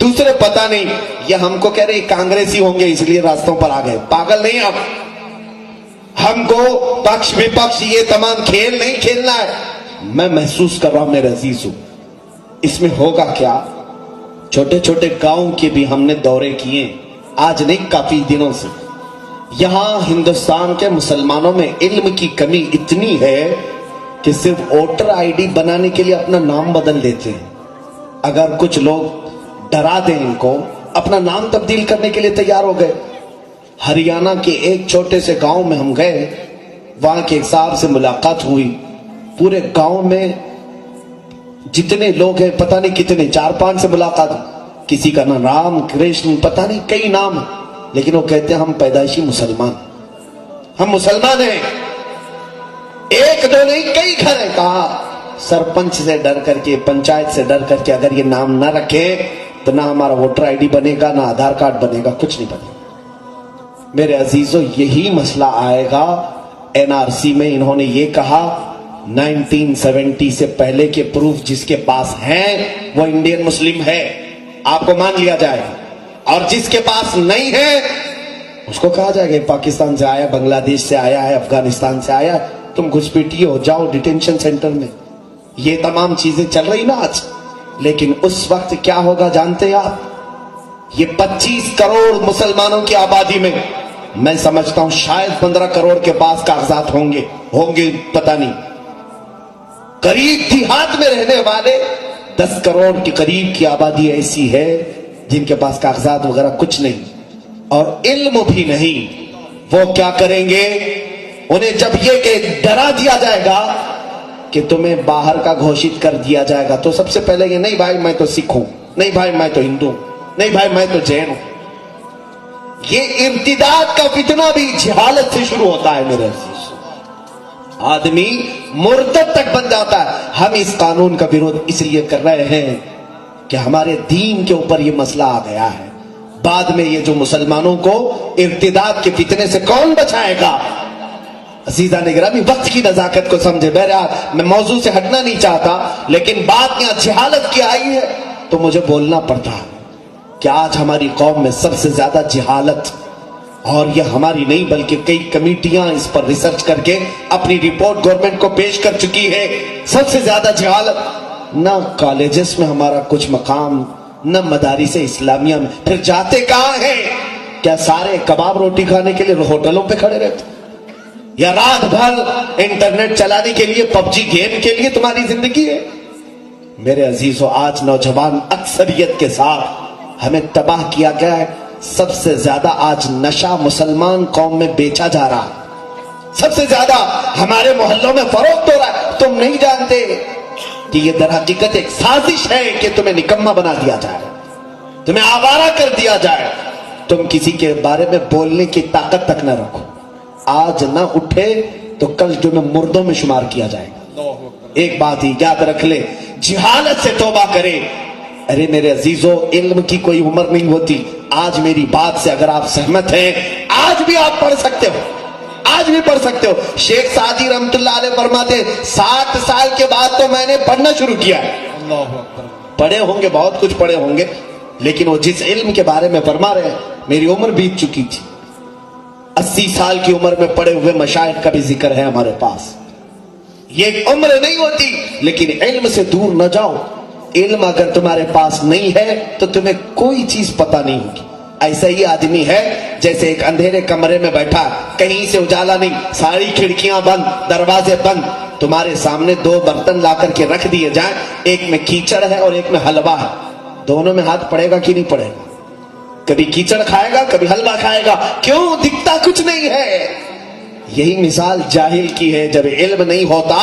Speaker 1: دوسرے پتہ نہیں یہ ہم کو کہہ رہے کانگریسی ہوں گے اس لیے راستوں پر آ گئے. پاگل نہیں ہم کو پکش وپکش یہ تمام کھیل نہیں کھیلنا ہے. میں محسوس کر رہا ہوں میرے عزیزو, اس میں ہوگا کیا, چھوٹے چھوٹے گاؤں کے بھی ہم نے دورے کیے آج نہیں کافی دنوں سے. یہاں ہندوستان کے مسلمانوں میں علم کی کمی اتنی ہے کہ صرف ووٹر آئی ڈی بنانے کے لیے اپنا نام بدل دیتے ہیں. اگر کچھ لوگ ڈرا دیں ان کو, اپنا نام تبدیل کرنے کے لیے تیار ہو گئے. ہریانہ کے ایک چھوٹے سے گاؤں میں ہم گئے, وہاں کے ایک صاحب سے ملاقات ہوئی. پورے گاؤں میں جتنے لوگ ہیں پتہ نہیں کتنے, 4-5 سے ملاقات, کسی کا نام رام کرشن پتہ نہیں کئی نام, لیکن وہ کہتے ہیں ہم پیدائشی مسلمان, ہم مسلمان ہیں. ایک دو نہیں کئی گھر ہیں. کہا سرپنچ سے ڈر کر کے, پنچایت سے ڈر کر کے اگر یہ نام نہ رکھے تو نہ ہمارا ووٹر آئی ڈی بنے گا, نہ آدھار کارڈ بنے گا, کچھ نہیں بنے گا. میرے عزیزو یہی مسئلہ آئے گا این آر سی میں. انہوں نے یہ کہا 1970 سے پہلے کے پروف جس کے پاس ہیں وہ انڈین مسلم ہے, آپ کو مان لیا جائے, اور جس کے پاس نہیں ہے اس کو کہا جائے گا پاکستان سے آیا, بنگلہ دیش سے آیا ہے, افغانستان سے آیا, تم گھسپیٹی ہو, جاؤ ڈیٹینشن سینٹر میں. یہ تمام چیزیں چل رہی نا آج. لیکن اس وقت کیا ہوگا جانتے ہیں آپ, یہ 25 کروڑ مسلمانوں کی آبادی میں سمجھتا ہوں شاید 15 کروڑ کے پاس کاغذات ہوں گے پتہ نہیں. قریب دیہات میں رہنے والے 10 کروڑ کے قریب کی آبادی ایسی ہے جن کے پاس کاغذات وغیرہ کچھ نہیں اور علم بھی نہیں. وہ کیا کریں گے, انہیں جب یہ کہ ڈرا دیا جائے گا کہ تمہیں باہر کا گھوشت کر دیا جائے گا, تو سب سے پہلے یہ نہیں بھائی میں تو سکھ ہوں, نہیں بھائی میں تو ہندو ہوں, نہیں بھائی میں تو جین ہوں. یہ ارتداد کا فتنہ بھی جہالت سے شروع ہوتا ہے میرے عزیز. آدمی مرتد تک بن جاتا ہے. ہم اس قانون کا ویروਧ اس لیے کر رہے ہیں کہ ہمارے دین کے اوپر یہ مسئلہ آ گیا ہے. بعد میں یہ جو مسلمانوں کو ارتداد کے فتنے سے کون بچائے گا. عزیزہ نگرامی وقت کی نزاکت کو سمجھے. بہرحال میں موضوع سے ہٹنا نہیں چاہتا, لیکن بات یہاں جہالت کی آئی ہے تو مجھے بولنا پڑتا ہے کہ آج ہماری قوم میں سب سے زیادہ جہالت, اور یہ ہماری نہیں بلکہ کئی کمیٹیاں اس پر ریسرچ کر کے اپنی رپورٹ گورنمنٹ کو پیش کر چکی ہے. سب سے زیادہ جہالت, نہ کالجز میں ہمارا کچھ مقام, نہ مدارس اسلامیہ میں. پھر جاتے کہاں ہیں, کیا سارے کباب روٹی کھانے کے لیے ہوٹلوں پہ کھڑے رہتے, یا رات بھر انٹرنیٹ چلانے کے لیے پب جی گیم کے لیے تمہاری زندگی ہے. میرے عزیزو آج نوجوان اکثریت کے ساتھ ہمیں تباہ کیا گیا ہے. سب سے زیادہ آج نشہ مسلمان قوم میں بیچا جا رہا ہے, سب سے زیادہ ہمارے محلوں میں فروخت ہو رہا ہے. تم نہیں جانتے کہ یہ در حقیقت ایک سازش ہے کہ تمہیں نکما بنا دیا جائے, تمہیں آوارہ کر دیا جائے, تم کسی کے بارے میں بولنے کی طاقت تک نہ رکھو. آج نہ اٹھے تو کل تمہیں مردوں میں شمار کیا جائے گا. ایک بات ہی یاد رکھ لے, جہالت سے توبہ کرے. ارے میرے عزیزو علم کی کوئی عمر نہیں ہوتی. آج میری بات سے اگر آپ سہمت ہیں, آج بھی آپ پڑھ سکتے ہو, آج بھی پڑھ سکتے ہو. شیخ سعدی رحمت اللہ علیہ فرماتے 60 سال کے بعد تو میں نے پڑھنا شروع کیا ہے. پڑھے ہوں گے, بہت کچھ پڑھے ہوں گے, لیکن وہ جس علم کے بارے میں فرما رہے ہیں, میری عمر بیت چکی تھی. 80 سال کی عمر میں پڑے ہوئے مشائخ کا بھی ذکر ہے ہمارے پاس. یہ عمر نہیں ہوتی, لیکن علم سے دور نہ جاؤ. علم اگر تمہارے پاس نہیں ہے تو تمہیں کوئی چیز پتہ نہیں ہوگی. ایسا ہی آدمی ہے جیسے ایک اندھیرے کمرے میں بیٹھا, کہیں سے اجالا نہیں, ساری کھڑکیاں بند, دروازے بند. تمہارے سامنے 2 برتن لا کر کے رکھ دیے جائیں, ایک میں کیچڑ ہے اور ایک میں حلوہ ہے. دونوں میں ہاتھ پڑے گا کہ نہیں پڑے گا؟ کبھی کیچڑ کھائے گا, کبھی حلوہ کھائے گا. کیوں؟ دکھتا کچھ نہیں ہے. یہی مثال جاہل کی ہے. جب علم نہیں ہوتا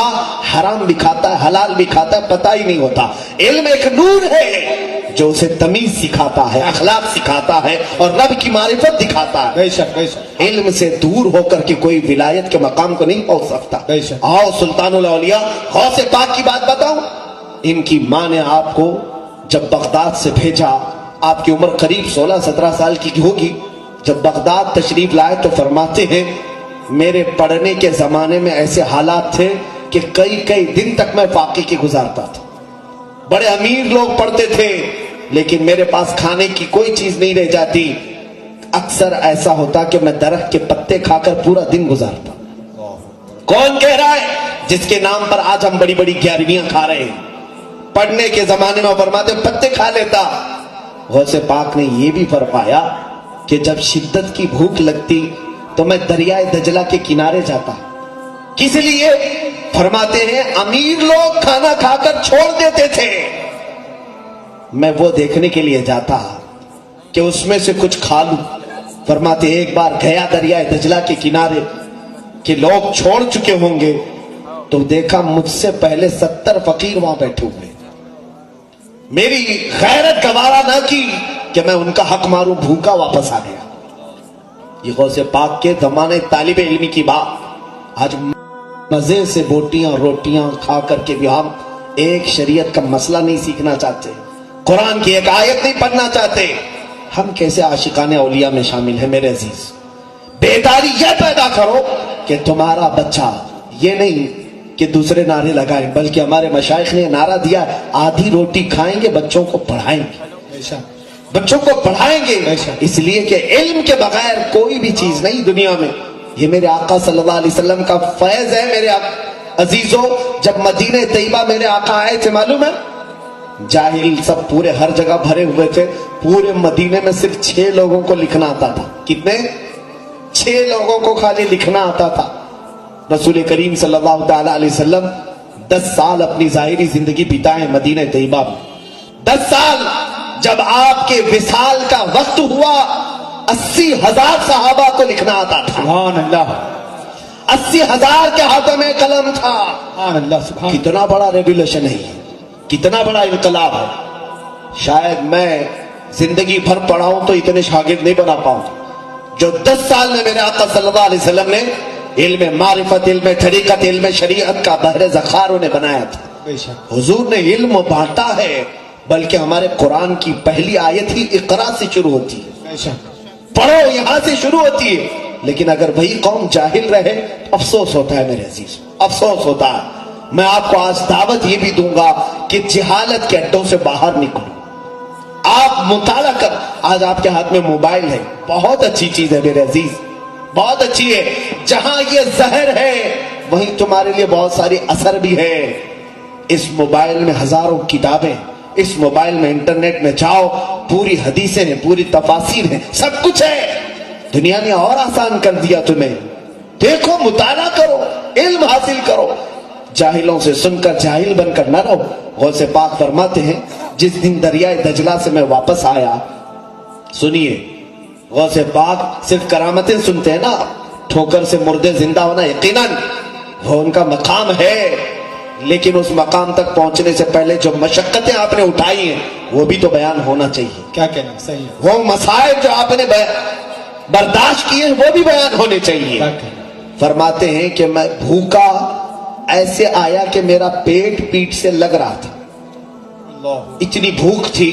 Speaker 1: حرام بھی کھاتا ہے, حلال بھی کھاتا ہے, پتہ ہی نہیں ہوتا. علم ایک نور ہے جو اسے تمیز سکھاتا ہے, اخلاق سکھاتا ہے اور رب کی معرفت دکھاتا ہے.
Speaker 2: بے شک بے شک.
Speaker 1: علم سے دور ہو کر کے کوئی ولایت کے مقام کو نہیں پہنچ سکتا.
Speaker 2: بے شک.
Speaker 1: آؤ سلطان الاولیاء غوث پاک کی بات بتاؤں. ان کی ماں نے آپ کو جب بغداد سے بھیجا, آپ کی عمر قریب 16-17 سال کی ہوگی, جب بغداد تشریف لائے تو فرماتے ہیں میرے پڑھنے کے زمانے میں ایسے حالات تھے کہ کئی دن تک میں فاقے کی گزارتا تھا. بڑے امیر لوگ پڑھتے تھے لیکن میرے پاس کھانے کی کوئی چیز نہیں رہ جاتی. اکثر ایسا ہوتا کہ میں درخت کے پتے کھا کر پورا دن گزارتا. کون کہہ رہا ہے؟ جس کے نام پر آج ہم بڑی بڑی 11ویں کھا رہے ہیں. پڑھنے کے زمانے میں فرماتے پتے کھا لیتا. غوث پاک نے یہ بھی فرمایا کہ جب شدت کی بھوک لگتی تو میں دریائے دجلہ کے کنارے جاتا. کس لیے؟ فرماتے ہیں امیر لوگ کھانا کھا کر چھوڑ دیتے تھے, میں وہ دیکھنے کے لیے جاتا کہ اس میں سے کچھ کھا لوں. فرماتے ایک بار گیا دریائے دجلہ کے کنارے کہ لوگ چھوڑ چکے ہوں گے تو دیکھا مجھ سے پہلے 70 فقیر وہاں بیٹھے ہوئے. میری غیرت گوارا نہ کی کہ میں ان کا حق ماروں, بھوکا واپس آ گیا. یہ غوث پاک کے زمانے طالب علمی کی بات. آج مزے سے بوٹیاں روٹیاں کھا کر کے بھی ہم ایک شریعت کا مسئلہ نہیں سیکھنا چاہتے, قرآن کی ایک آیت نہیں پڑھنا چاہتے. ہم کیسے عاشقان اولیاء میں شامل ہیں میرے عزیز. بیداری یہ پیدا کرو کہ تمہارا بچہ یہ نہیں کہ دوسرے نعرے لگائیں, بلکہ ہمارے مشائخ نے نعرہ دیا آدھی روٹی کھائیں گے بچوں کو پڑھائیں گے, بچوں کو پڑھائیں گے. اس لیے کہ علم کے بغیر کوئی بھی چیز نہیں دنیا میں. یہ میرے آقا صلی اللہ علیہ وسلم کا فیض ہے. میرے عزیزو, جب مدینہ طیبہ میرے آقا آئے تھے معلوم ہے, جاہل سب پورے ہر جگہ بھرے ہوئے تھے. پورے مدینے میں صرف 6 لوگوں کو لکھنا آتا تھا. کتنے؟ 6 لوگوں کو خالی لکھنا آتا تھا. رسول کریم صلی اللہ تعالی علیہ وسلم 10 سال اپنی ظاہری زندگی بتائیں مدینہ طیبہ میں. 10 سال. جب آپ کے وصال کا وقت ہوا 80,000 صحابہ کو لکھنا آتا تھا.
Speaker 2: سبحان اللہ.
Speaker 1: 80,000 کے ہاتھوں میں قلم تھا.
Speaker 2: سبحان اللہ. سبحان
Speaker 1: کتنا بڑا ریولیوشن ہے, کتنا بڑا انقلاب ہے. شاید میں زندگی بھر پڑھاؤں تو اتنے شاگرد نہیں بنا پاؤں جو 10 سال میں میرے آقا صلی اللہ علیہ وسلم نے علم معرفت, علم طریقت, علم شریعت کا بحر ذخار انہیں بنایا تھا. حضور نے علم بانٹا ہے, بلکہ ہمارے قرآن کی پہلی آیت ہی اقرا سے شروع ہوتی ہے. پڑھو, یہاں سے شروع ہوتی ہے. لیکن اگر وہی قوم جاہل رہے افسوس ہوتا ہے میرے عزیز, افسوس ہوتا ہے. میں آپ کو آج دعوت یہ بھی دوں گا کہ جہالت کے اڈوں سے باہر نکلو. آپ مطالعہ کر. آج آپ کے ہاتھ میں موبائل ہے, بہت اچھی چیز ہے میرے عزیز, بہت اچھی ہے. جہاں یہ زہر ہے وہیں تمہارے لیے بہت ساری اثر بھی ہے. اس موبائل میں ہزاروں کتابیں, اس موبائل میں انٹرنیٹ میں جاؤ, پوری حدیثیں ہیں, پوری تفاسیر ہیں, سب کچھ ہے. دنیا نے اور آسان کر دیا تمہیں. دیکھو, مطالعہ کرو, علم حاصل کرو. جاہلوں سے سن کر جاہل بن کر نہ رہو. غوث پاک فرماتے ہیں جس دن دریائے دجلہ سے میں واپس آیا, سنیے, غوث پاک صرف کرامتیں سنتے ہیں نا, ٹھوکر سے مردے زندہ ہونا یقیناً وہ ان کا مقام ہے, لیکن اس مقام تک پہنچنے سے پہلے جو مشقتیں آپ نے اٹھائی ہیں وہ بھی تو بیان ہونا چاہیے.
Speaker 2: کیا کہنا صحیح ہے.
Speaker 1: وہ مصائب جو آپ نے برداشت کیے ہیں وہ بھی بیان ہونے چاہیے. فرماتے ہیں کہ میں بھوکا ایسے آیا کہ میرا پیٹ پیٹ سے لگ رہا تھا, اتنی بھوک تھی.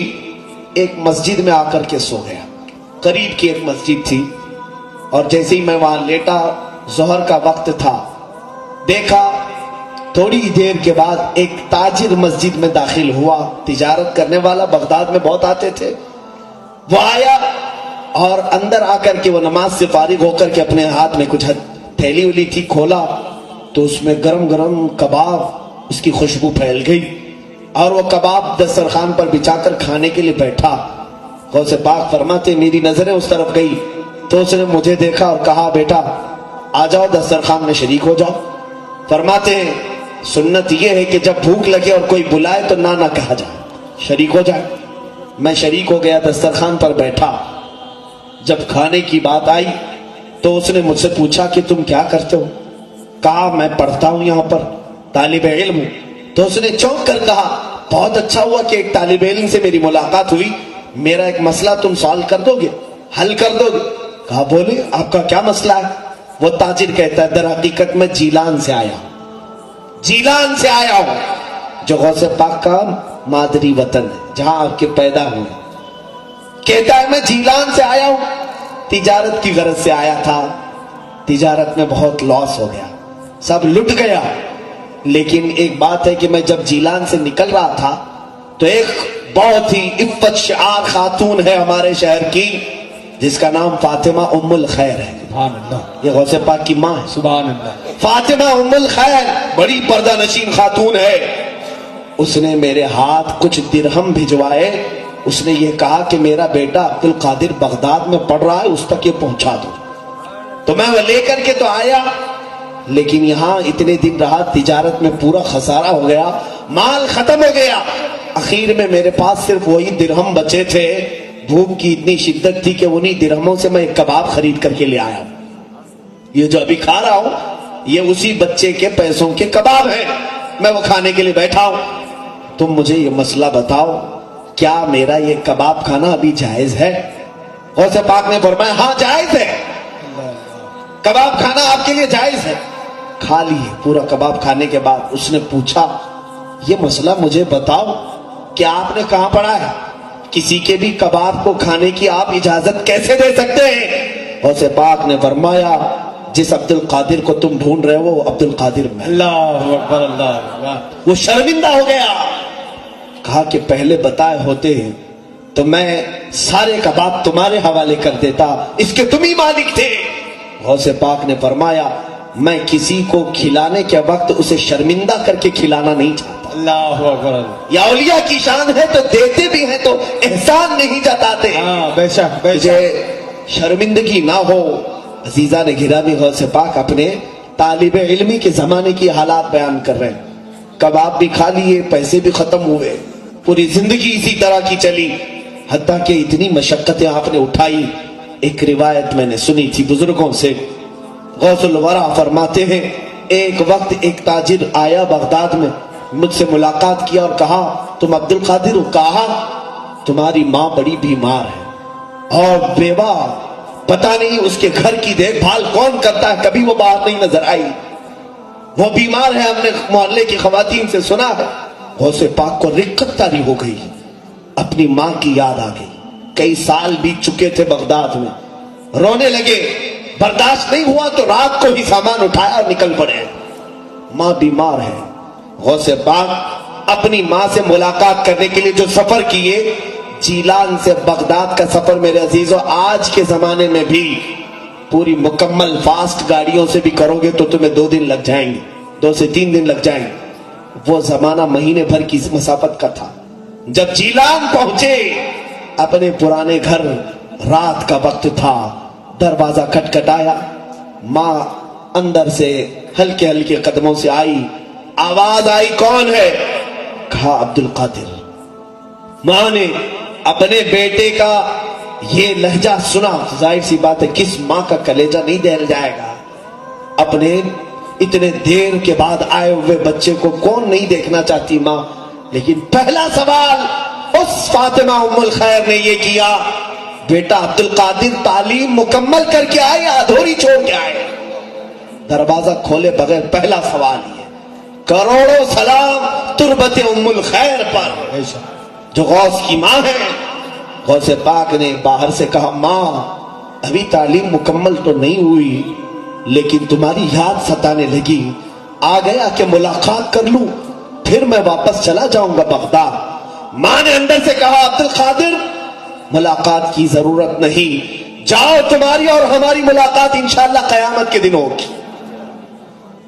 Speaker 1: ایک مسجد میں آ کر کے سو گیا. قریب کی ایک مسجد تھی, اور جیسے ہی میں وہاں لیٹا, ظہر کا وقت تھا, دیکھا تھوڑی دیر کے بعد ایک تاجر مسجد میں داخل ہوا. تجارت کرنے والا, بغداد میں بہت آتے تھے. وہ آیا اور اندر آ کر کے وہ نماز سے فارغ ہو کر کے اپنے ہاتھ میں کچھ تھیلی ولی تھی, کھولا تو اس میں گرم گرم کباب, اس کی خوشبو پھیل گئی, اور وہ کباب دسترخوان پر بچھا کر کھانے کے لیے بیٹھا. غوث پاک فرماتے میری نظریں اس طرف گئی تو اس نے مجھے دیکھا اور کہا بیٹا آ جاؤ دسترخوان میں شریک ہو جاؤ. فرماتے ہیں سنت یہ ہے کہ جب بھوک لگے اور کوئی بلائے تو نہ کہا جائے, شریک ہو جائے. میں شریک ہو گیا, دسترخوان پر بیٹھا. جب کھانے کی بات آئی تو اس نے مجھ سے پوچھا کہ تم کیا کرتے ہو؟ کہا میں پڑھتا ہوں, یہاں پر طالب علم ہوں. تو اس نے چونک کر کہا بہت اچھا ہوا کہ ایک طالب علم سے میری ملاقات ہوئی, میرا ایک مسئلہ تم سالو کر دو گے, حل کر دو گے؟ کہا بولے آپ کا کیا مسئلہ ہے؟ وہ تاجر کہتا ہے در حقیقت میں جیلان سے آیا ہوں, جیلان سے آیا ہوں جو غوث پاک کا مادری وطن ہے, جہاں آپ کے پیدا ہوئے. کہتا ہے میں جیلان سے آیا ہوں. تجارت کی غرض سے آیا تھا، تجارت میں بہت لاس ہو گیا، سب لٹ گیا۔ لیکن ایک بات ہے کہ میں جب جیلان سے نکل رہا تھا تو ایک بہت ہی عفت شعار خاتون ہے ہمارے شہر کی، جس کا نام فاطمہ ام الخیر ہے۔
Speaker 2: سبحان اللہ،
Speaker 1: یہ غوث پاک کی ماں ہے،
Speaker 2: سبحان اللہ۔
Speaker 1: فاطمہ ام الخیر، بڑی پردہ نشین خاتون ہے۔ اس نے میرے ہاتھ کچھ درہم بھجوائے، اس نے یہ کہا کہ میرا بیٹا عبد القادر بغداد میں پڑھ رہا ہے، اس تک یہ پہنچا دو۔ تو میں وہ لے کر کے تو آیا، لیکن یہاں اتنے دن رہا، تجارت میں پورا خسارہ ہو گیا، مال ختم ہو گیا۔ اخیر میں میرے پاس صرف وہی درہم بچے تھے۔ بھوک کی اتنی شدت تھی کہ انہی درہموں سے میں ایک کباب خرید کر کے لے آیا۔ یہ جو ابھی کھا رہا ہوں یہ اسی بچے کے پیسوں کے کباب ہیں، میں وہ کھانے کے لیے بیٹھا ہوں۔ تم مجھے یہ مسئلہ بتاؤ، کیا میرا یہ کباب کھانا ابھی جائز ہے؟ غوث پاک نے فرمایا ہاں جائز ہے، کباب کھانا آپ کے لیے جائز ہے۔ کھا لیے۔ پورا کباب کھانے کے بعد اس نے پوچھا یہ مسئلہ مجھے بتاؤ کہ آپ نے کہاں پڑھا ہے؟ کسی کے بھی کباب کو کھانے کی آپ اجازت کیسے دے سکتے ہیں؟ غوث پاک نے فرمایا جس عبد القادر کو تم ڈھونڈ رہے ہو وہ عبد القادر میں۔
Speaker 2: اللہ اکبر، اللہ اکبر۔
Speaker 1: وہ شرمندہ ہو گیا، کہا کہ پہلے بتائے ہوتے تو میں سارے کباب تمہارے حوالے کر دیتا، اس کے تم ہی مالک تھے۔ غوث پاک نے فرمایا میں کسی کو کھلانے کے وقت اسے شرمندہ کر کے کھلانا نہیں چاہتا۔
Speaker 2: اللہ اکبر۔
Speaker 1: یا اولیاء کی شان ہے تو دیتے بھی ہیں تو احسان نہیں جتاتے،
Speaker 2: ہاں بے شک بے شک۔
Speaker 1: مجھے شرمندگی نہ ہو۔ عزیزان گرامی، غوث پاک اپنے طالب علمی کے زمانے کی حالات بیان کر رہے ہیں۔ کباب بھی کھا لیے، پیسے بھی ختم ہوئے، پوری زندگی اسی طرح کی چلی، حتیٰ کہ اتنی مشقتیں آپ نے اٹھائی۔ ایک روایت میں نے سنی تھی بزرگوں سے، غوث الورا فرماتے ہیں ایک وقت ایک تاجر آیا بغداد میں، مجھ سے ملاقات کیا اور کہا تم عبد القادر ہو؟ کہا تمہاری ماں بڑی بیمار ہے اور بیوہ، پتہ نہیں اس کے گھر کی دیکھ بھال کون کرتا ہے، کبھی وہ باہر نہیں نظر آئی، وہ بیمار ہے، ہم نے محلے کی خواتین سے سنا ہے۔ غوث پاک کو رقت طاری ہو گئی، اپنی ماں کی یاد آ گئی، کئی سال بیت چکے تھے بغداد میں، رونے لگے، برداشت نہیں ہوا تو رات کو ہی سامان اٹھایا اور نکل پڑے۔ ماں بیمار ہے۔ غوث پاک اپنی ماں سے ملاقات کرنے کے لیے جو سفر کیے، جیلان سے بغداد کا سفر میرے عزیزو آج کے زمانے میں بھی پوری مکمل فاسٹ گاڑیوں سے بھی کرو گے تو تمہیں 2 دن لگ جائیں گے، 2 سے 3 دن لگ جائیں گے۔ وہ زمانہ مہینے بھر کی مسافت کا تھا۔ جب جیلان پہنچے اپنے پرانے گھر، رات کا وقت تھا، دروازہ کھٹکھٹایا، ماں اندر سے ہلکے ہلکے قدموں سے آئی، آواز آئی کون ہے؟ کہا عبد القادر۔ ماں نے اپنے بیٹے کا یہ لہجہ سنا، ظاہر سی بات ہے کس ماں کا کلیجہ نہیں دہل جائے گا، اپنے اتنے دیر کے بعد آئے ہوئے بچے کو کون نہیں دیکھنا چاہتی ماں۔ لیکن پہلا سوال اس فاطمہ ام الخیر نے یہ کیا، بیٹا عبد القادر تعلیم مکمل کر کے آئے یا ادھوری چھوڑ کے آئے؟ دروازہ کھولے بغیر پہلا سوال یہ۔ کروڑوں سلام تربت ام الخیر پر جو غوث کی ماں ہے۔ غوث پاک نے باہر سے کہا ماں ابھی تعلیم مکمل تو نہیں ہوئی لیکن تمہاری یاد ستانے لگی، آ گیا کہ ملاقات کر لوں پھر میں واپس چلا جاؤں گا بغداد۔ ماں نے اندر سے کہا عبد القادر ملاقات کی ضرورت نہیں، جاؤ تمہاری اور ہماری ملاقات انشاءاللہ قیامت کے دن ہوگی۔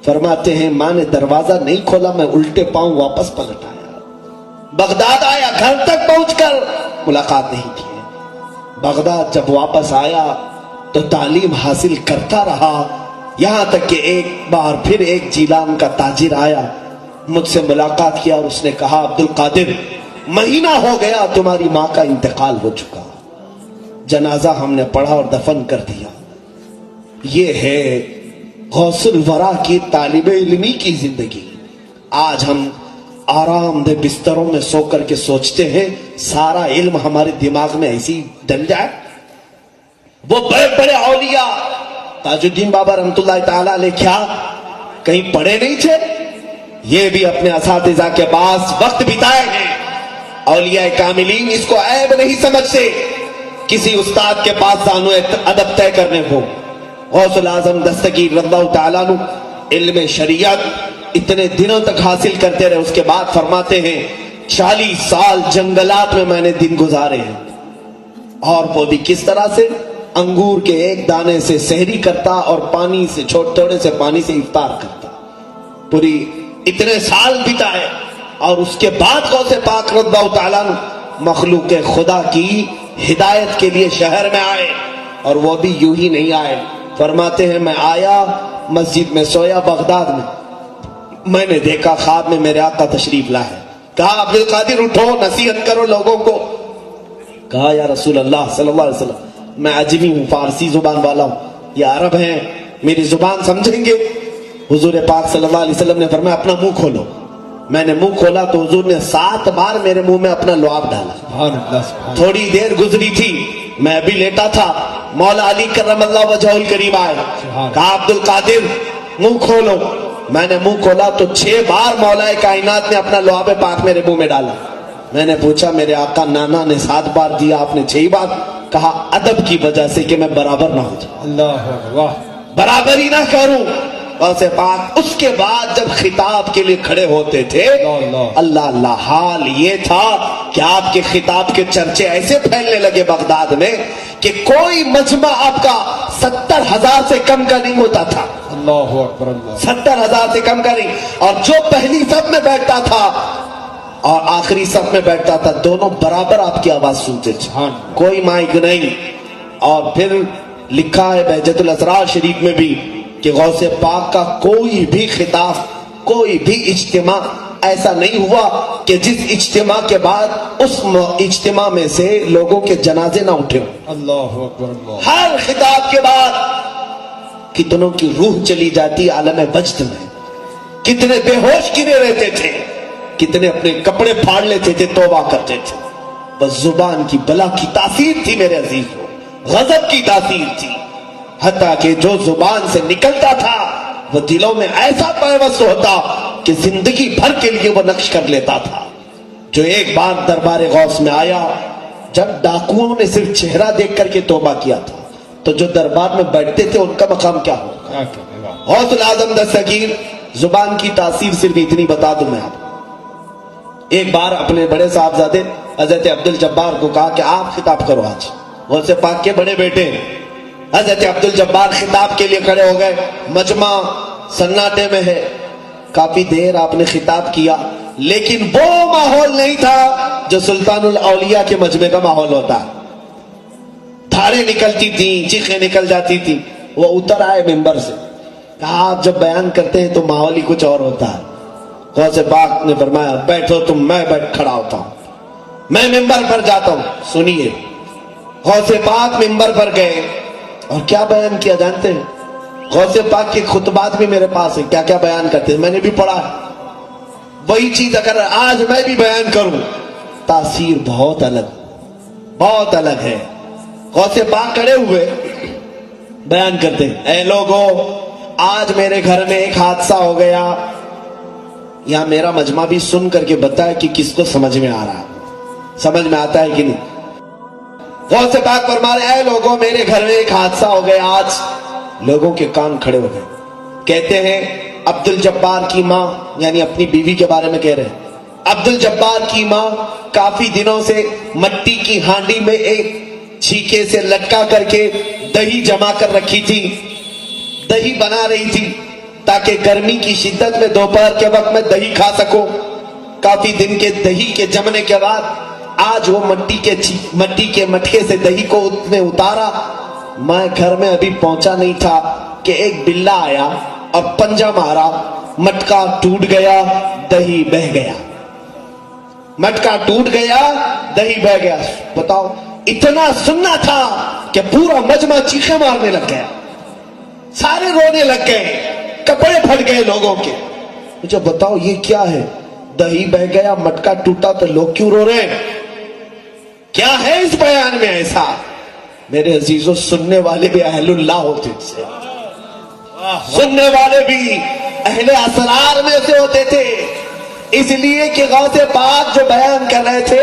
Speaker 1: فرماتے ہیں ماں نے دروازہ نہیں کھولا، میں الٹے پاؤں واپس پلٹ آیا، بغداد آیا، گھر تک پہنچ کر ملاقات نہیں کی۔ بغداد جب واپس آیا تو تعلیم حاصل کرتا رہا، یہاں تک کہ ایک بار پھر ایک جیلان کا تاجر آیا، مجھ سے ملاقات کیا اور اس نے کہا عبد القادر مہینہ ہو گیا تمہاری ماں کا انتقال ہو چکا، جنازہ ہم نے پڑھا اور دفن کر دیا۔ یہ ہے غوث الورا کی طالب علمی کی زندگی۔ آج ہم آرام دہ بستروں میں سو کر کے سوچتے ہیں سارا علم ہمارے دماغ میں ایسی ڈل جائے۔ وہ بڑے بڑے اولیاء تاج الدین بابا رحمت اللہ تعالی علیہ کیا کہیں پڑھے نہیں تھے؟ یہ بھی اپنے اساتذہ کے پاس وقت بتائے ہیں۔ اولیاء کاملین اس کو عیب نہیں سمجھتے کسی استاد کے پاس زانو ادب طے کرنے کو. غوث الاعظم دستگیر رضی اللہ تعالیٰ عنہ علم شریعت اتنے دنوں تک حاصل کرتے رہے. اس کے بعد فرماتے ہیں 40 سال جنگلات میں نے دن گزارے ہیں, اور وہ بھی کس طرح سے؟ انگور کے ایک دانے سے سحری کرتا اور پانی سے تھوڑے سے پانی سے افطار کرتا. پوری اتنے سال بتائے, اور اس کے بعد غوث پاک رضی اللہ تعالیٰ عنہ مخلوق خدا کی ہدایت کے لیے شہر میں آئے, اور وہ بھی یوں ہی نہیں آئے. فرماتے ہیں میں آیا, مسجد میں سویا بغداد میں نے دیکھا خواب میں میرے آقا تشریف لائے. کہا عبد القادر اٹھو, نصیحت کرو لوگوں کو. کہا یا رسول اللہ صلی اللہ علیہ وسلم میں عجمی ہوں, فارسی زبان والا ہوں, یہ عرب ہیں, میری زبان سمجھیں گے؟ حضور پاک صلی اللہ علیہ وسلم نے فرمایا اپنا منہ کھولو. میں نے منہ کھولا تو حضور نے 7 بار میرے منہ میں اپنا لعاب ڈالا. تھوڑی دیر گزری تھی, میں ابھی لیٹا تھا, مولا علی کرم اللہ وجہہ الکریم آئے. کہا عبد القادر منہ کھولو. میں نے منہ کھولا تو 6 بار مولا کائنات نے اپنا لعاب پاک میرے منہ میں ڈالا. میں نے پوچھا میرے آقا نانا نے 7 بار دیا, آپ نے 6 بار. کہا ادب کی وجہ سے کہ میں برابر نہ ہو جاؤں,
Speaker 2: اللہ
Speaker 1: برابر ہی نہ کروں. غوث پاک اس کے بعد جب خطاب کے لیے کھڑے ہوتے تھے, اللہ اللہ, حال یہ تھا کہ آپ کے خطاب کے چرچے ایسے پھیلنے لگے بغداد میں کہ کوئی مجمع آپ کا 70,000 سے کم کا نہیں ہوتا تھا.
Speaker 2: اللہ اکبر, اللہ
Speaker 1: 70,000 سے کم کا نہیں. اور جو پہلی صف میں بیٹھتا تھا اور آخری صف میں بیٹھتا تھا, دونوں برابر آپ کی آواز سنتے تھے, کوئی مائک نہیں. اور پھر لکھا ہے بہجت الاسرار شریف میں بھی کہ غوث پاک کا کوئی بھی خطاب, کوئی بھی اجتماع ایسا نہیں ہوا کہ جس اجتماع کے بعد اس اجتماع میں سے لوگوں کے جنازے نہ اٹھے.
Speaker 2: اللہ اکبر, اللہ
Speaker 1: ہر خطاب کے بعد کتنوں کی روح چلی جاتی عالم وجد میں, کتنے بے ہوش گرے رہتے تھے, کتنے اپنے کپڑے پھاڑ لیتے تھے, توبہ کرتے تھے. بس زبان کی بلا کی تاثیر تھی میرے عزیزوں, غضب کی تاثیر تھی. حتیٰ کہ جو زبان سے نکلتا تھا وہ دلوں میں ایسا پیوست ہوتا کہ زندگی بھر کے لیے وہ نقش کر لیتا تھا. جو ایک بار دربار غوث میں آیا, جب ڈاکوؤں نے صرف چہرہ دیکھ کر کے توبہ کیا تھا, تو جو دربار میں بیٹھتے تھے ان کا مقام کیا ہوگا؟ غوث الاعظم دستگیر زبان کی تاثیر صرف اتنی بتا دوں میں آپ. ایک بار اپنے بڑے صاحبزادے حضرت عبد الجبار کو کہا کہ آپ خطاب کرو آج. غوث پاک کے بڑے بیٹے حضرت عبد الجبار خطاب کے لیے کھڑے ہو گئے. مجمع سناٹے میں ہے, کافی دیر آپ نے خطاب کیا, لیکن وہ ماحول نہیں تھا جو سلطان الاولیاء کے مجمع کا ماحول ہوتا. دھاڑیں نکلتی تھیں, چیخیں نکل جاتی تھی. وہ اتر آئے ممبر سے, کہا آپ جب بیان کرتے ہیں تو ماحول ہی کچھ اور ہوتا ہے. غوث پاک نے فرمایا بیٹھو تم, میں بیٹھ کھڑا ہوتا ہوں, میں ممبر پر جاتا ہوں. سنیے, غوث پاک ممبر پر گئے اور کیا بیان کیا جانتے ہیں؟ غوث پاک کے خطبات بھی میرے پاس ہیں, کیا کیا بیان کرتے ہیں میں نے بھی پڑھا ہے. وہی چیز اگر آج میں بھی بیان کروں, تاثیر بہت الگ ہے. غوث پاک کھڑے ہوئے بیان کرتے ہیں, اے لوگوں آج میرے گھر میں ایک حادثہ ہو گیا. یہاں میرا مجمع بھی سن کر کے بتایا کہ کس کو سمجھ میں آ رہا ہے, سمجھ میں آتا ہے کہ نہیں. غوث پاک فرما رہے, اے لوگوں میرے گھر میں ایک حادثہ ہو گیا آج. لوگوں کے کان کھڑے ہو گئے. کہتے ہیں عبد الجبار کی ماں, یعنی اپنی بیوی کے بارے میں کہہ رہے ہیں, عبد الجبار کی ماں کافی دنوں سے مٹی کی ہانڈی میں ایک چھیکے سے لٹکا کر کے دہی جما کر رکھی تھی, دہی بنا رہی تھی تاکہ گرمی کی شدت میں دوپہر کے وقت میں دہی کھا سکو. کافی دن کے دہی کے جمنے کے بعد آج وہ مٹی کے مٹکے سے دہی کو نے اتارا. میں گھر میں ابھی پہنچا نہیں تھا کہ ایک بلا آیا اور پنجہ مارا, مٹکا ٹوٹ گیا, دہی بہ گیا. مٹکا ٹوٹ گیا, دہی بہ گیا. بتاؤ, اتنا سننا تھا کہ پورا مجمع چیخیں مارنے لگ گیا, سارے رونے لگ گئے, کپڑے پھٹ گئے لوگوں کے. مجھے بتاؤ یہ کیا ہے؟ دہی بہ گیا, مٹکا ٹوٹا, تو لوگ کیوں رو رہے ہیں؟ کیا ہے اس بیان میں ایسا؟ میرے عزیزوں, سننے والے بھی اہل اللہ ہوتے تھے, سننے والے بھی اہل اسرار میں سے ہوتے تھے. اس لیے کہ غوث پاک جو بیان کر رہے تھے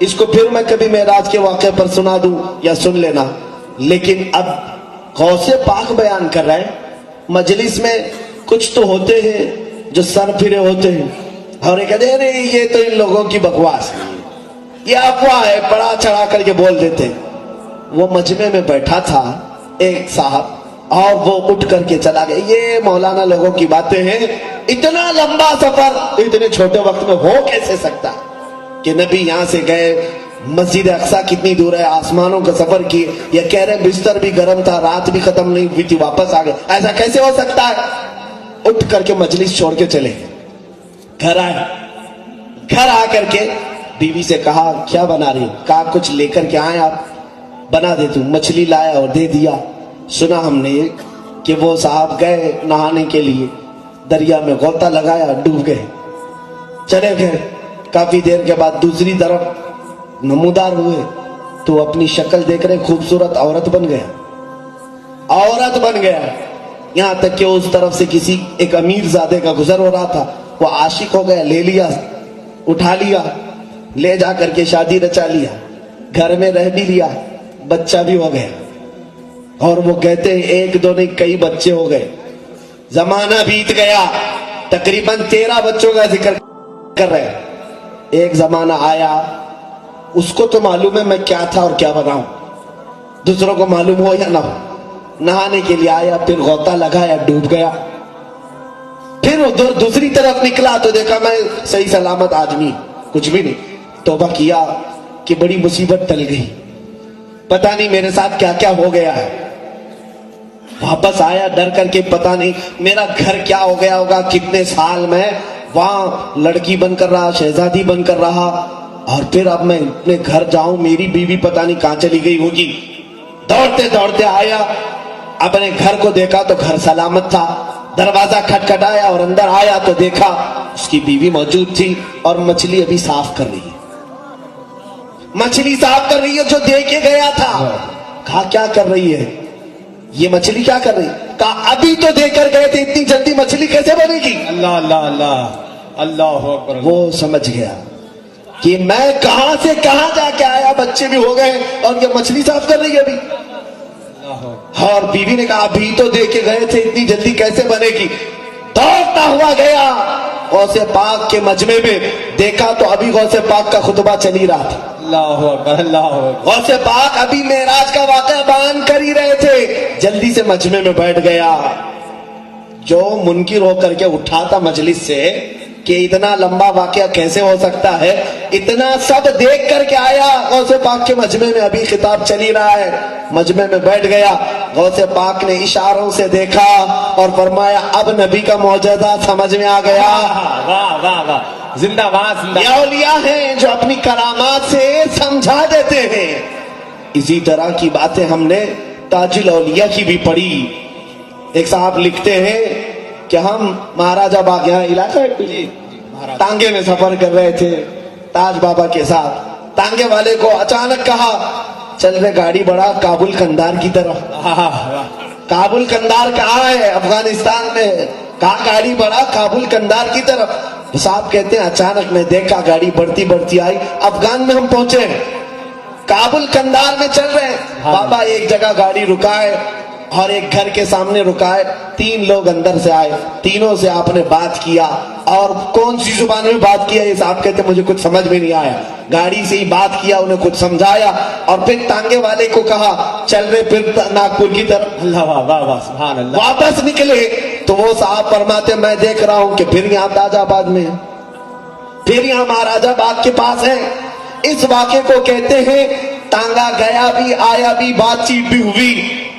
Speaker 1: اس کو پھر میں کبھی معراج کے واقعے پر سنا دوں یا سن لینا، لیکن اب غوث پاک بیان کر رہے ہیں۔ مجلس میں کچھ تو ہوتے ہیں جو سر پھرے ہوتے ہیں اور یہ کہتے ہیں نہیں یہ تو ان لوگوں کی بکواس ہے، یہ افواہ ہے، بڑا چڑھا کر کے بول دیتے ہیں۔ وہ مجمع میں بیٹھا تھا ایک صاحب اور وہ اٹھ کر کے چلا گیا، یہ مولانا لوگوں کی باتیں ہیں، اتنا لمبا سفر اتنے چھوٹے وقت میں ہو کیسے سکتا کہ نبی یہاں سے گئے، مسجد اقصی کتنی دور ہے، آسمانوں کا سفر کیے، یا کہہ رہے بستر بھی گرم تھا، رات بھی ختم نہیں ہوئی تھی، واپس آ گئے، ایسا کیسے ہو سکتا ہے؟ اٹھ کر کے مجلس چھوڑ کے چلے گھر آئے، گھر آ کر کے بیوی سے کہا کیا بنا رہی؟ کہا کچھ لے کر کے آئے آپ، بنا دے دوں۔ مچھلی لایا اور دے دیا۔ سنا ہم نے کہ وہ صاحب گئے نہانے کے لیے، دریا میں غوطہ لگایا، ڈوب گئے، چلے گئے۔ کافی دیر کے بعد دوسری طرف نمودار ہوئے تو اپنی شکل دیکھ رہے، خوبصورت عورت بن گیا، عورت بن گیا، یہاں تک کہ اس طرف سے کسی ایک امیر زادے کا گزر ہو رہا تھا، وہ عاشق ہو گیا، لے لیا، اٹھا لیا، لے جا کر کے شادی رچا لیا، گھر میں رہ بھی لیا، بچہ بھی ہو گیا، اور وہ کہتے ہیں ایک دو نہیں کئی بچے ہو گئے۔ زمانہ بیت گیا، تقریباً 13 بچوں کا ذکر کر رہے ہیں۔ ایک زمانہ آیا، اس کو تو معلوم ہے میں کیا تھا اور کیا بناؤں، دوسروں کو معلوم ہو یا نہ ہو۔ نہانے کے لیے آیا، پھر غوطہ لگایا، ڈوب گیا، پھر ادھر دوسری طرف نکلا تو دیکھا میں صحیح سلامت آدمی، کچھ بھی نہیں۔ توبہ کیا کہ بڑی مصیبت ٹل گئی، پتہ نہیں میرے ساتھ کیا کیا ہو گیا ہے۔ واپس آیا ڈر کر کے، پتہ نہیں میرا گھر کیا ہو گیا ہوگا، کتنے سال میں وہاں لڑکی بن کر رہا، شہزادی بن کر رہا، اور پھر اب میں اپنے گھر جاؤں، میری بیوی پتہ نہیں کہاں چلی گئی ہوگی۔ دوڑتے دوڑتے آیا، اپنے گھر کو دیکھا تو گھر سلامت تھا، دروازہ کھٹکھٹایا اور اندر آیا تو دیکھا اس کی بیوی موجود تھی اور مچھلی ابھی صاف کر رہی ہے، مچھلی صاف کر رہی ہے جو دے کے گیا تھا۔ کہا کیا کر رہی ہے یہ مچھلی، کیا کر رہی؟ کہا ابھی تو دے کر گئے تھے، اتنی جلدی مچھلی کیسے بنے گی؟
Speaker 2: اللہ اللہ اللہ اللہ اکبر۔
Speaker 1: وہ سمجھ گیا کہ میں کہاں سے کہاں جا کے آیا، بچے بھی ہو گئے اور یہ مچھلی صاف کر رہی ہے ابھی۔ اور بیوی نے کہا ابھی تو دے کے گئے تھے، اتنی جلدی کیسے بنے گی؟ دوڑتا ہوا گیا غوث پاک کے مجمع میں، دیکھا تو ابھی غوث پاک کا خطبہ چل ہی رہا تھا۔
Speaker 2: اللہ اکبر اللہ اکبر۔
Speaker 1: غوث پاک ابھی معراج کا واقعہ بیان کر ہی رہے تھے، جلدی سے مجمع میں بیٹھ گیا۔ جو منکر ہو کر کے اٹھا تھا مجلس سے کہ اتنا لمبا واقعہ کیسے ہو سکتا ہے، اتنا سب دیکھ کر کے آیا غوث پاک کے مجمع میں، ابھی خطاب چل ہی رہا ہے، مجمع میں بیٹھ گیا۔ غوث پاک نے اشاروں سے دیکھا اور فرمایا اب نبی کا معجزہ سمجھ میں آ گیا۔
Speaker 2: واہ واہ واہ، زندہ باد زندہ۔
Speaker 1: یہ اولیاء ہیں جو اپنی کرامات سے سمجھا دیتے ہیں۔ اسی طرح کی باتیں ہم نے تاج الاولیاء کی بھی پڑھی۔ ایک صاحب لکھتے ہیں کہ ہم مہاراجہ باغ، یہاں علاقہ ہے جی، ٹانگے میں سفر کر رہے تھے تاج بابا کے ساتھ، ٹانگے والے کو اچانک کہا چل رہے گاڑی بڑھا کابل کندھار کی طرف۔ کابل کندھار کہاں ہے؟ افغانستان میں۔ کہاں گاڑی بڑھا کابل کندھار کی طرف۔ صاحب کہتے ہیں اچانک میں دیکھا گاڑی بڑھتی بڑھتی آئی، افغان میں ہم پہنچے، کابل کندھار میں چل رہے ہیں۔ بابا ایک جگہ گاڑی رکائے اور ایک گھر کے سامنے رکائے، 3 لوگ اندر سے آئے، تینوں سے آپ نے بات کیا، اور کون سی زبان میں بات کیا یہ صاحب کہتے مجھے کچھ سمجھ میں نہیں آیا، گاڑی سے ہی بات کیا، انہیں کچھ سمجھایا، اور پھر ٹانگے والے کو کہا چل رہے پھر ناگپور کی طرف۔
Speaker 2: اللہ واہ واہ واہ، سبحان اللہ۔
Speaker 1: واپس نکلے تو وہ صاحب فرماتے میں دیکھ رہا ہوں کہ پھر یہاں تاج آباد میں ہے، پھر یہاں مہاراجہ باغ کے پاس ہے۔ اس واقعے کو کہتے ہیں ٹانگا گیا بھی آیا بھی، بات چیت بھی ہوئی،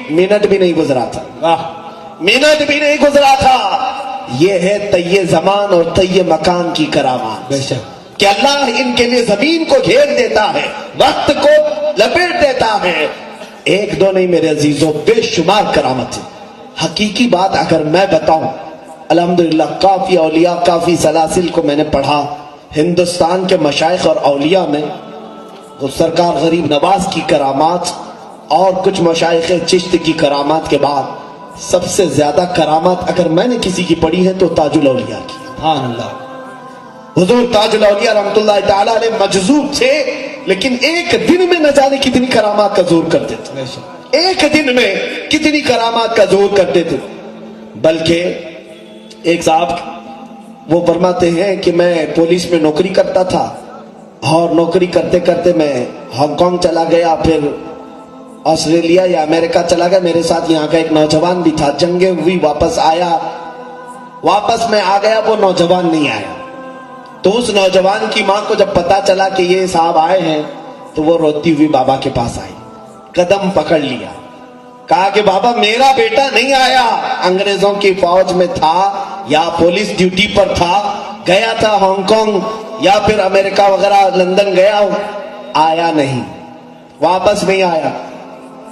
Speaker 1: منٹ بھی نہیں گزرا تھا،
Speaker 2: واہ،
Speaker 1: منٹ بھی نہیں گزرا تھا۔ یہ ہے طی زمان اور طی مکان کی کرامات،
Speaker 2: بے شک،
Speaker 1: کہ اللہ ان کے لیے زمین کو گھیر دیتا ہے، وقت کو لپیٹ دیتا ہے۔ ایک دو نہیں میرے عزیزوں، بے شمار کرامت ہے۔ حقیقی بات اگر میں بتاؤں، الحمدللہ کافی اولیاء، کافی سلاسل کو میں نے پڑھا ہندوستان کے مشائخ اور اولیاء میں، وہ سرکار غریب نواز کی کرامات اور کچھ مشائخ چشت کی کرامات کے بعد سب سے زیادہ کرامات اگر میں نے کسی کی پڑھی ہے تو تاج الاولیاء کی۔
Speaker 2: سبحان اللہ۔
Speaker 1: حضور تاج الاولیاء رحمت اللہ تعالی علیہ مجذوب تھے لیکن ایک دن میں نہ جانے کتنی کرامات کا زور کرتے تھے، ایک دن میں کتنی کرامات کا زور کرتے تھے۔ بلکہ ایک صاحب وہ فرماتے ہیں کہ میں پولیس میں نوکری کرتا تھا اور نوکری کرتے کرتے میں ہانگ کانگ چلا گیا، پھر آسٹریلیا یا امریکہ چلا گیا، میرے ساتھ یہاں کا ایک نوجوان بھی تھا، جنگیں ہوئی، واپس آیا، واپس میں آ گیا، وہ نوجوان نہیں آیا۔ تو اس نوجوان کی ماں کو جب پتا چلا کہ یہ صاحب آئے ہیں تو وہ روتی ہوئی بابا کے پاس آئی، قدم پکڑ لیا، کہا کہ بابا میرا بیٹا نہیں آیا، انگریزوں کی فوج میں تھا یا پولیس ڈیوٹی پر تھا، گیا تھا ہانگ کانگ یا پھر امریکہ وغیرہ لندن گیا، آیا نہیں، واپس نہیں آیا۔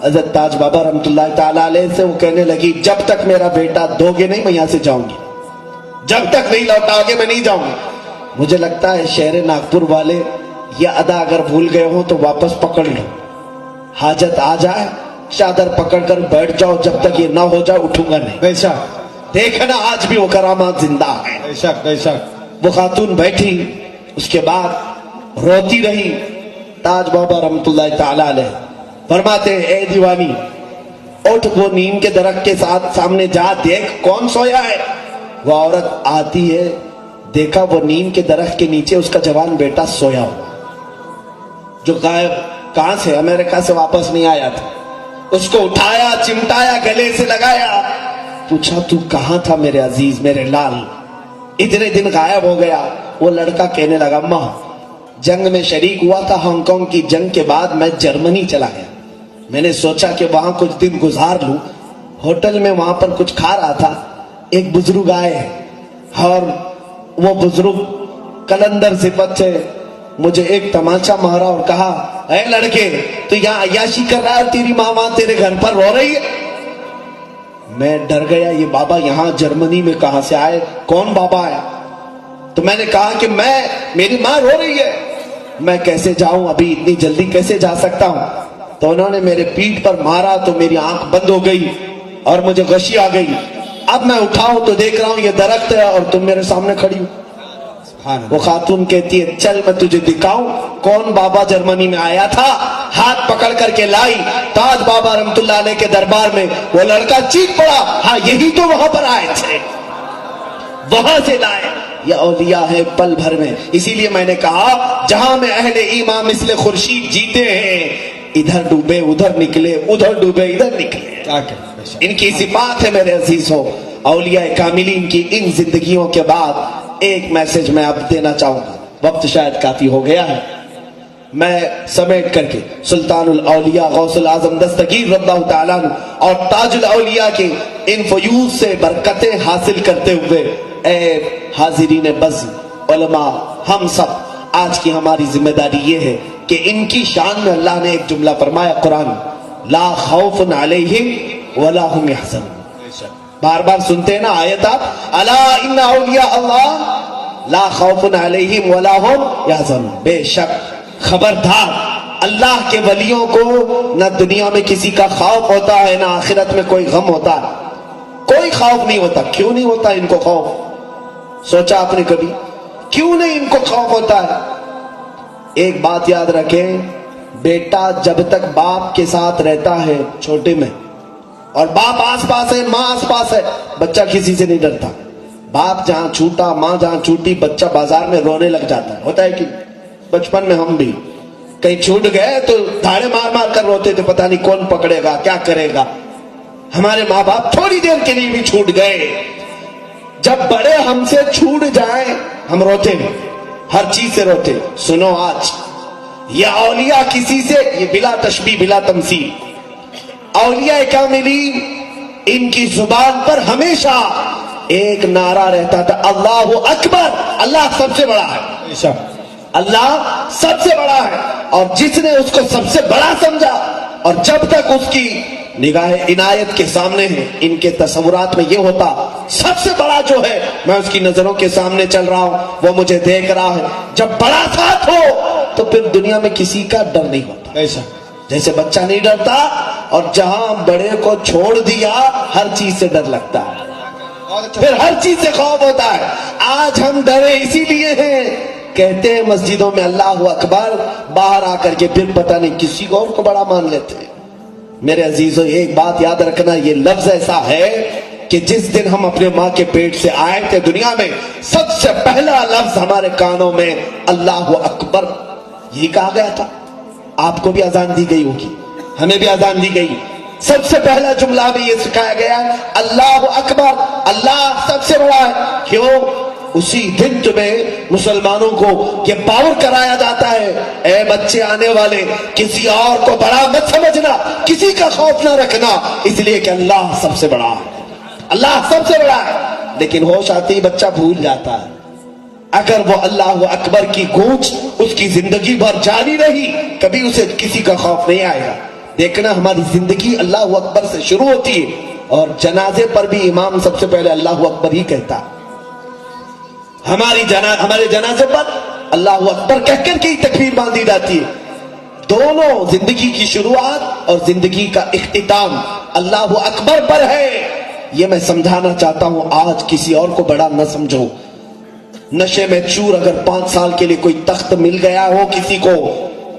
Speaker 1: حضرت تاج بابا رحمت اللہ تعالی علیہ سے وہ کہنے لگی جب تک میرا بیٹا دو گے نہیں میں یہاں سے جاؤں گی، جب تک نہیں لوٹاؤ گے میں نہیں جاؤں گی۔ مجھے لگتا ہے شہر ناگپور والے یہ ادا اگر بھول گئے ہوں تو واپس پکڑ لو، حاجت آ جائے چادر پکڑ کر بیٹھ جاؤ، جب تک یہ نہ ہو جائے اٹھوں گا نہیں۔
Speaker 2: بے شک
Speaker 1: دیکھنا آج بھی وہ کرامات زندہ ہیں۔
Speaker 2: بے شک بے شک۔
Speaker 1: وہ خاتون بیٹھی، اس کے بعد روتی رہی۔ تاج بابا رحمت اللہ تعالی علیہ فرماتے ہیں اے دیوانی اٹھ، وہ نیم کے درخت کے ساتھ سامنے جا، دیکھ کون سویا ہے۔ وہ عورت آتی ہے، دیکھا وہ نیم کے درخت کے نیچے اس کا جوان بیٹا سویا ہوا، جو غائب کہاں سے امریکہ سے واپس نہیں آیا تھا۔ اس کو اٹھایا، چمٹایا، گلے سے لگایا، پوچھا تو کہاں تھا میرے عزیز، میرے لال، اتنے دن غائب ہو گیا۔ وہ لڑکا کہنے لگا ماں جنگ میں شریک ہوا تھا، ہانگ کانگ کی جنگ کے بعد میں جرمنی چلا گیا، میں نے سوچا کہ وہاں کچھ دن گزار لوں، ہوٹل میں وہاں پر کچھ کھا رہا تھا، ایک بزرگ آئے اور وہ بزرگ کلندر صفت سے مجھے ایک تماچا مارا اور کہا اے لڑکے تو یہاں عیاشی کر رہا ہے، تیری ماں تیرے گھر پر رو رہی ہے۔ میں ڈر گیا، یہ بابا یہاں جرمنی میں کہاں سے آئے، کون بابا ہے؟ تو میں نے کہا کہ میری ماں رو رہی ہے، میں کیسے جاؤں، ابھی اتنی جلدی کیسے جا سکتا ہوں؟ تو انہوں نے میرے پیٹھ پر مارا تو میری آنکھ بند ہو گئی اور مجھے غشی آ گئی۔ اب میں اٹھاؤں تو دیکھ رہا ہوں یہ درخت ہے اور تم میرے سامنے کھڑی ہو۔ وہ خاتون کہتی ہے چل میں تجھے دکھاؤں کون بابا جرمنی میں آیا تھا۔ ہاتھ پکڑ کر کے لائی تاج بابا رحمت اللہ علیہ کے دربار میں۔ وہ لڑکا چیخ پڑا ہاں یہی تو وہاں پر آئے تھے، وہاں سے لائے۔ یہ اولیاء ہے پل بھر میں۔ اسی لیے میں نے کہا جہاں میں اہل ایمان مثل خورشید جیتے ہیں، ادھر ڈوبے ادھر نکلے، ادھر ڈوبے ادھر نکلے۔ ان کی صفات ہے میرے عزیزوں، اولیاء کاملین کی ان زندگیوں کے بعد ایک میسج میں اب دینا چاہوں گا، وقت شاید کافی ہو گیا ہے، میں سمیٹ کر کے سلطان الاولیاء غوث العظم دستگیر رضی اللہ تعالیٰ عنہ اور تاج الاولیاء کی ان فیوز سے برکتیں حاصل کرتے ہوئے اے حاضرین بزم علماء، ہم سب آج کی ہماری ذمہ داری یہ ہے کہ ان کی شان میں اللہ نے ایک جملہ فرمایا قرآن لا خوف علیہم ولا هم يحزنون۔ بار بار سنتے ہیں نا آیت آپ الا ان اولیاء اللہ لا خوف علیہم ولا هم يحزنون، بے شک خبردار اللہ کے ولیوں کو نہ دنیا میں کسی کا خوف ہوتا ہے نہ آخرت میں کوئی غم ہوتا ہے، کوئی خوف نہیں ہوتا۔ کیوں نہیں ہوتا ان کو خوف؟ سوچا آپ نے کبھی کیوں نہیں ان کو خوف ہوتا ہے؟ ایک بات یاد رکھیں، بیٹا جب تک باپ کے ساتھ رہتا ہے چھوٹے میں اور باپ آس پاس ہے، ماں آس پاس ہے، بچہ کسی سے نہیں ڈرتا۔ باپ جہاں چھوٹا ماں جہاں چھوٹی بچہ بازار میں رونے لگ جاتا ہے، ہوتا ہے کہ بچپن میں ہم بھی کہیں چھوٹ گئے تو دھاڑے مار مار کر روتے تھے، پتہ نہیں کون پکڑے گا کیا کرے گا۔ ہمارے ماں باپ تھوڑی دیر کے لیے بھی چھوٹ گئے، جب بڑے ہم سے چھوٹ جائیں ہم روتے ہیں، ہر چیز سے روتے۔ سنو آج یہ اولیاء کسی سے، یہ بلا تشبیہ بلا تمثیل، اولیاء کاملین ان کی زبان پر ہمیشہ ایک نعرہ رہتا تھا اللہ اکبر، اللہ سب سے بڑا ہے، اللہ سب سے بڑا ہے۔ اور جس نے اس کو سب سے بڑا سمجھا اور جب تک اس کی نگاہ عنایت کے سامنے ہے، ان کے تصورات میں یہ ہوتا سب سے بڑا جو ہے میں اس کی نظروں کے سامنے چل رہا ہوں، وہ مجھے دیکھ رہا ہے۔ جب بڑا ساتھ ہو تو پھر دنیا میں کسی کا ڈر نہیں ہوتا، جیسے بچہ نہیں ڈرتا اور جہاں بڑے کو چھوڑ دیا ہر چیز سے ڈر لگتا ہے، پھر ہر چیز سے خوف ہوتا ہے۔ آج ہم ڈرے اسی لیے ہیں کہتے ہیں مسجدوں میں اللہ اکبر، باہر آ کر کے پھر پتہ نہیں کسی کو اور کو بڑا مان لیتے ہیں۔ میرے عزیزوں ایک بات یاد رکھنا، یہ لفظ ایسا ہے کہ جس دن ہم اپنے ماں کے پیٹ سے آئے تھے دنیا میں، سب سے پہلا لفظ ہمارے کانوں میں اللہ اکبر یہی کہا گیا تھا۔ آپ کو بھی اذان دی گئی ہوگی، ہمیں بھی اذان دی گئی، سب سے پہلا جملہ بھی یہ سکھایا گیا اللہ اکبر، اللہ سب سے بڑا ہے۔ کیوں؟ اسی دن تمہیں مسلمانوں کو یہ باور کرایا جاتا ہے، اے بچے آنے والے، کسی اور کو بڑا مت سمجھنا، کسی کا خوف نہ رکھنا، اس لیے کہ اللہ سب سے بڑا ہے، اللہ سب سے بڑا ہے۔ لیکن ہوش آتے ہی بچہ بھول جاتا ہے۔ اگر وہ اللہ اکبر کی گونج اس کی زندگی بھر جاری رہی، کبھی اسے کسی کا خوف نہیں آئے گا۔ دیکھنا ہماری زندگی اللہ اکبر سے شروع ہوتی ہے، اور جنازے پر بھی امام سب سے پہلے اللہ اکبر ہی کہتا ہے۔ ہمارے جنازے پر اللہ اکبر کہہ کر کے ہی تکبیر باندھی جاتی ہے۔ دونوں زندگی کی شروعات اور زندگی کا اختتام اللہ اکبر پر ہے۔ یہ میں سمجھانا چاہتا ہوں، آج کسی اور کو بڑا نہ سمجھو۔ نشے میں چور اگر 5 سال کے لیے کوئی تخت مل گیا ہو کسی کو،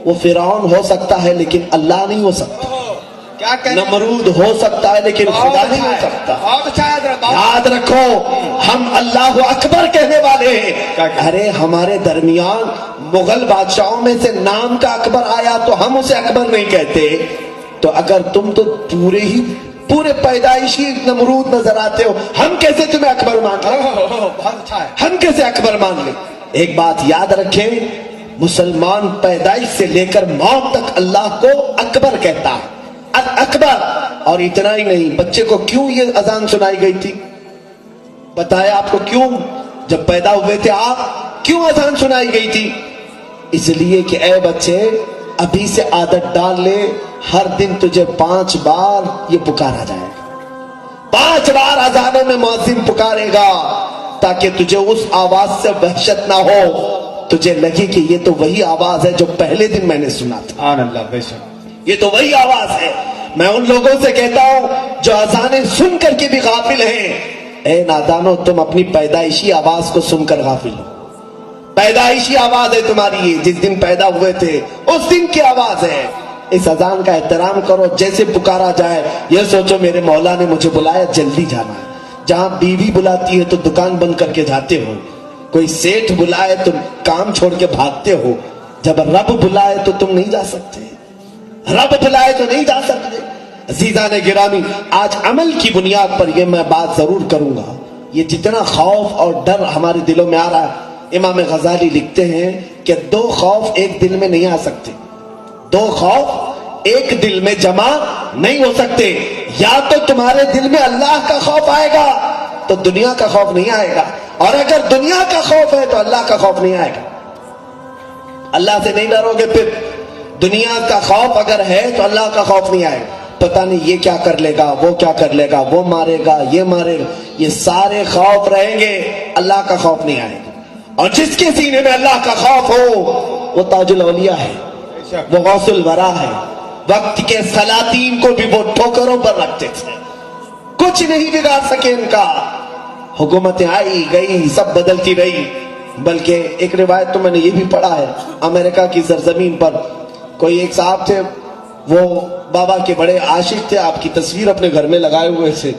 Speaker 1: وہ فرعون ہو سکتا ہے لیکن اللہ نہیں ہو سکتا،
Speaker 2: کیا کہنا؟
Speaker 1: نمرود ہو سکتا ہے لیکن خدا نہیں ہو سکتا۔
Speaker 2: بہت اچھا حضرت،
Speaker 1: یاد رکھو ہم اللہ اکبر کہنے والے ہیں۔ ارے ہمارے درمیان مغل بادشاہوں میں سے نام کا اکبر آیا تو ہم اسے اکبر نہیں کہتے، تو اگر تم تو پورے پیدائشی نمرود نظر آتے ہو، ہم کیسے تمہیں اکبر مان لیں؟
Speaker 2: بہت اچھا ہے۔
Speaker 1: ہم کیسے اکبر مان لیں؟ ایک بات یاد رکھیں، مسلمان پیدائش سے لے کر موت تک اللہ کو اکبر کہتا ہے، اکبر۔ اور اتنا ہی نہیں، بچے کو کیوں یہ اذان سنائی گئی تھی؟ بتایا آپ کو کیوں؟ جب پیدا ہوئے تھے آپ، کیوں اذان سنائی گئی تھی؟ اس لیے کہ اے بچے ابھی سے عادت ڈال لے، ہر دن تجھے 5 بار یہ پکارا جائے گا، 5 بار اذانوں میں مؤذن پکارے گا، تاکہ تجھے اس آواز سے وحشت نہ ہو، تجھے لگے کہ یہ تو وہی آواز ہے جو پہلے دن میں نے سنا تھا،
Speaker 2: سبحان اللہ، بے شک
Speaker 1: یہ تو وہی آواز ہے۔ میں ان لوگوں سے کہتا ہوں جو اذانیں سن کر کے بھی غافل ہیں، اے نادانو تم اپنی پیدائشی آواز کو سن کر غافل ہو۔ پیدائشی آواز ہے تمہاری، یہ جس دن پیدا ہوئے تھے اس دن کی آواز ہے۔ اس اذان کا احترام کرو، جیسے پکارا جائے یہ سوچو میرے مولا نے مجھے بلایا، جلدی جانا ہے۔ جہاں بیوی بلاتی ہے تو دکان بند کر کے جاتے ہو، کوئی سیٹھ بلائے تو کام چھوڑ کے بھاگتے ہو، جب رب بلائے تو تم نہیں جا سکتے، رب بلائے تو نہیں جا سکتے۔ عزیزان گرامی، آج عمل کی بنیاد پر یہ میں بات ضرور کروں گا، یہ جتنا خوف اور ڈر ہمارے دلوں میں آ رہا ہے، امام غزالی لکھتے ہیں کہ 2 خوف ایک دل میں نہیں آ سکتے، 2 خوف ایک دل میں جمع نہیں ہو سکتے۔ یا تو تمہارے دل میں اللہ کا خوف آئے گا تو دنیا کا خوف نہیں آئے گا، اور اگر دنیا کا خوف ہے تو اللہ کا خوف نہیں آئے گا۔ اللہ سے نہیں ڈرو گے، پھر دنیا کا خوف اگر ہے تو اللہ کا خوف نہیں آئے گا۔ پتہ نہیں یہ کیا کر لے گا، وہ کیا کر لے گا، وہ مارے گا، یہ مارے گا، یہ سارے خوف رہیں گے، اللہ کا خوف نہیں آئے گا۔ اور جس کے سینے میں اللہ کا خوف ہو وہ تاج الاولیاء ہے، وہ غوث الورا ہے۔ وقت کے سلاطین کو بھی وہ ٹھوکروں پر رکھتے تھے، کچھ نہیں بگاڑ سکے ان کا۔ حکومتیں آئی گئی، سب بدلتی رہی، بلکہ ایک روایت تو میں نے یہ بھی پڑھا ہے، امریکہ کی سرزمین پر کوئی ایک صاحب تھے، وہ بابا کے بڑے عاشق تھے، آپ کی تصویر اپنے گھر میں لگائے ہوئے تھے۔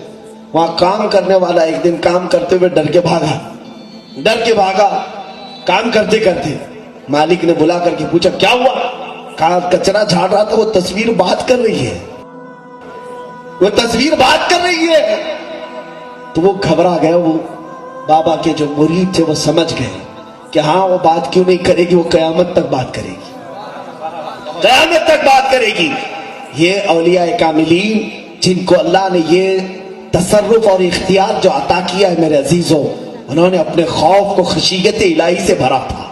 Speaker 1: وہاں کام کرنے والا ایک دن کام کرتے ہوئے ڈر کے بھاگا، کام کرتے کرتے مالک نے بلا کر کے پوچھا کیا ہوا؟ کہا کچرا جھاڑ رہا تھا، وہ تصویر بات کر رہی ہے، وہ تصویر بات کر رہی ہے۔ تو وہ گھبرا گئے، وہ بابا کے جو مرید تھے وہ سمجھ گئے کہ ہاں وہ بات کیوں نہیں کرے گی، وہ قیامت تک بات کرے گی، قیامت تک بات کرے گی۔ یہ اولیاء کاملین جن کو اللہ نے یہ تصرف اور اختیار جو عطا کیا ہے میرے عزیزوں، انہوں نے اپنے خوف کو خشیت الہی سے بھرا تھا،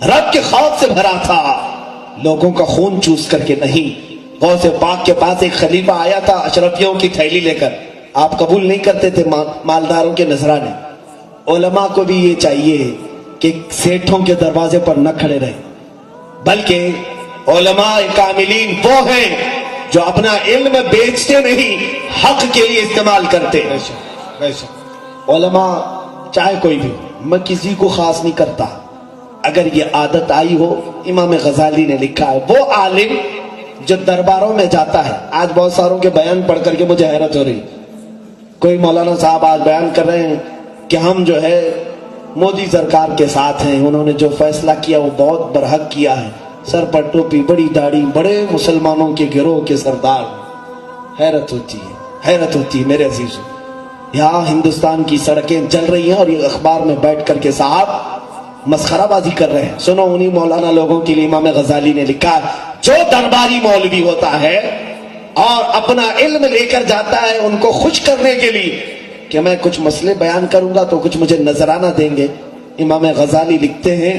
Speaker 1: رب کے خوف سے بھرا تھا، لوگوں کا خون چوس کر کے نہیں۔ غوث پاک کے پاس ایک خلیفہ آیا تھا اشرفیوں کی تھیلی لے کر، آپ قبول نہیں کرتے تھے مالداروں کے نذرانے۔ علماء کو بھی یہ چاہیے کہ سیٹھوں کے دروازے پر نہ کھڑے رہیں، بلکہ علماء کاملین وہ ہیں جو اپنا علم بیچتے نہیں، حق کے لیے استعمال کرتے۔ علماء چاہے کوئی بھی، میں کسی کو خاص نہیں کرتا، اگر یہ عادت آئی ہو، امام غزالی نے لکھا ہے وہ عالم جو درباروں میں جاتا ہے. آج بہت ساروں کے بیان پڑھ کر کے مجھے حیرت ہو رہی. کوئی مولانا صاحب آج بیان کر رہے ہیں کہ ہم جو ہے مودی سرکار کے ساتھ ہیں، انہوں نے جو فیصلہ کیا وہ بہت برحق کیا ہے، سر پر ٹوپی، بڑی داڑھی، بڑے مسلمانوں کے گروہ کے سردار. حیرت ہوتی ہے، حیرت ہوتی ہے میرے عزیزوں. یہاں ہندوستان کی سڑکیں جل رہی ہیں اور یہ اخبار میں بیٹھ کر کے صاحب مسخرہ بازی کر رہے ہیں. سنو، انہی مولانا لوگوں کے لیے امام غزالی نے لکھا ہے جو درباری مولوی ہوتا ہے اور اپنا علم لے کر جاتا ہے ان کو خوش کرنے کے لیے کہ میں کچھ مسئلے بیان کروں گا تو کچھ مجھے نذرانہ دیں گے، امام غزالی لکھتے ہیں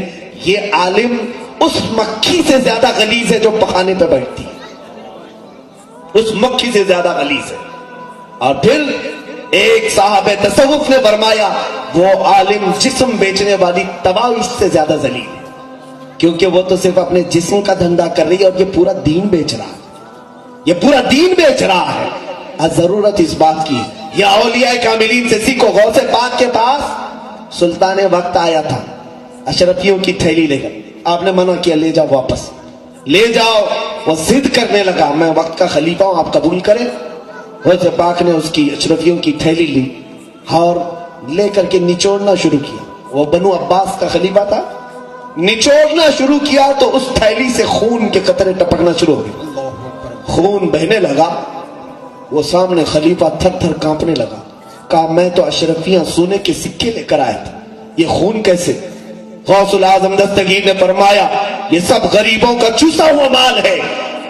Speaker 1: یہ عالم اس مکھی سے زیادہ غلیظ ہے جو پخانے پہ بیٹھتی ہے، اس مکھی سے زیادہ غلیظ ہے. اور پھر ایک صاحب تصوف نے فرمایا وہ عالم جسم بیچنے والی طواویس سے زیادہ ذلیل ہے، کیونکہ وہ تو صرف اپنے جسم کا دھندا کر رہی ہے اور یہ پورا دین بیچ رہا ہے، یہ پورا دین بیچ رہا ہے. ضرورت اس بات کی یا اولیاء کاملین سے سیکھو. غوث پاک کے پاس سلطان وقت آیا تھا اشرفیوں کی تھیلی لے کر، آپ نے منع کیا لے جاؤ واپس، لے جاؤ. وہ ضد کرنے لگا میں وقت کا خلیفہ ہوں آپ قبول کریں. غوث پاک نے اس کی اشرفیوں کی تھیلی لی اور لے کر کے نچوڑنا شروع کیا. وہ بنو عباس کا خلیفہ تھا، نچوڑنا شروع کیا تو اس تھیلی سے خون کے قطرے ٹپکنا شروع ہو گئے، خون بہنے لگا. وہ سامنے خلیفہ تھر تھر کانپنے لگا، کہا میں تو اشرفیاں سونے کے سکے لے کر آئے تھے، یہ خون کیسے؟ غوث العظم دستگیر نے فرمایا یہ سب غریبوں کا چوسا ہوا مال ہے،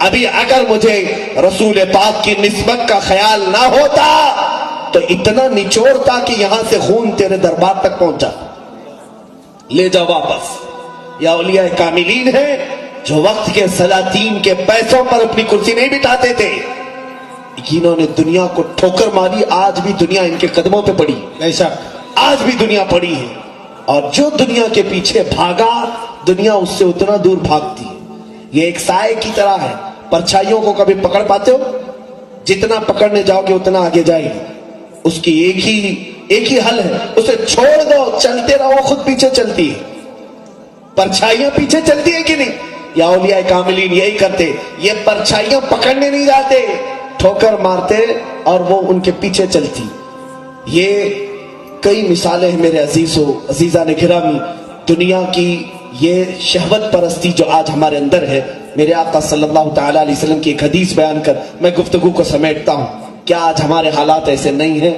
Speaker 1: ابھی اگر مجھے رسول پاک کی نسبت کا خیال نہ ہوتا تو اتنا نچوڑتا کہ یہاں سے خون تیرے دربار تک پہنچا. لے جا واپس. یا اولیاء کاملین ہیں جو وقت کے سلاطین کے پیسوں پر اپنی کرسی نہیں بٹھاتے تھے، انہوں نے دنیا کو ٹھوکر ماری. آج بھی دنیا ان کے قدموں پہ پڑی، بے شک آج بھی دنیا پڑی ہے. اور جو دنیا کے پیچھے بھاگا دنیا اس سے اتنا دور بھاگتی ہے. یہ ایک سائے کی طرح ہے، پرچھائیوں کو کبھی پکڑ پاتے ہو؟ جتنا پکڑنے جاؤ گے اتنا آگے جائے گی. اس کی ایک ہی حل ہے، اسے چھوڑ دو، چلتے رہو، خود پیچھے چلتی ہے. پرچھائیاں پیچھے چلتی ہے کہ نہیں؟ یا اولیاء کاملین یہی کرتے، یہ پرچھائیاں پکڑنے نہیں جاتے، ٹھوکر مارتے اور وہ ان کے پیچھے چلتی. یہ کئی مثالیں ہیں میرے عزیزان گرامی. دنیا کی یہ شہوت پرستی جو آج ہمارے اندر ہے، میرے آقا صلی اللہ تعالی علیہ وسلم کی ایک حدیث بیان کر میں گفتگو کو سمیٹتا ہوں. کیا آج ہمارے حالات ایسے نہیں ہیں؟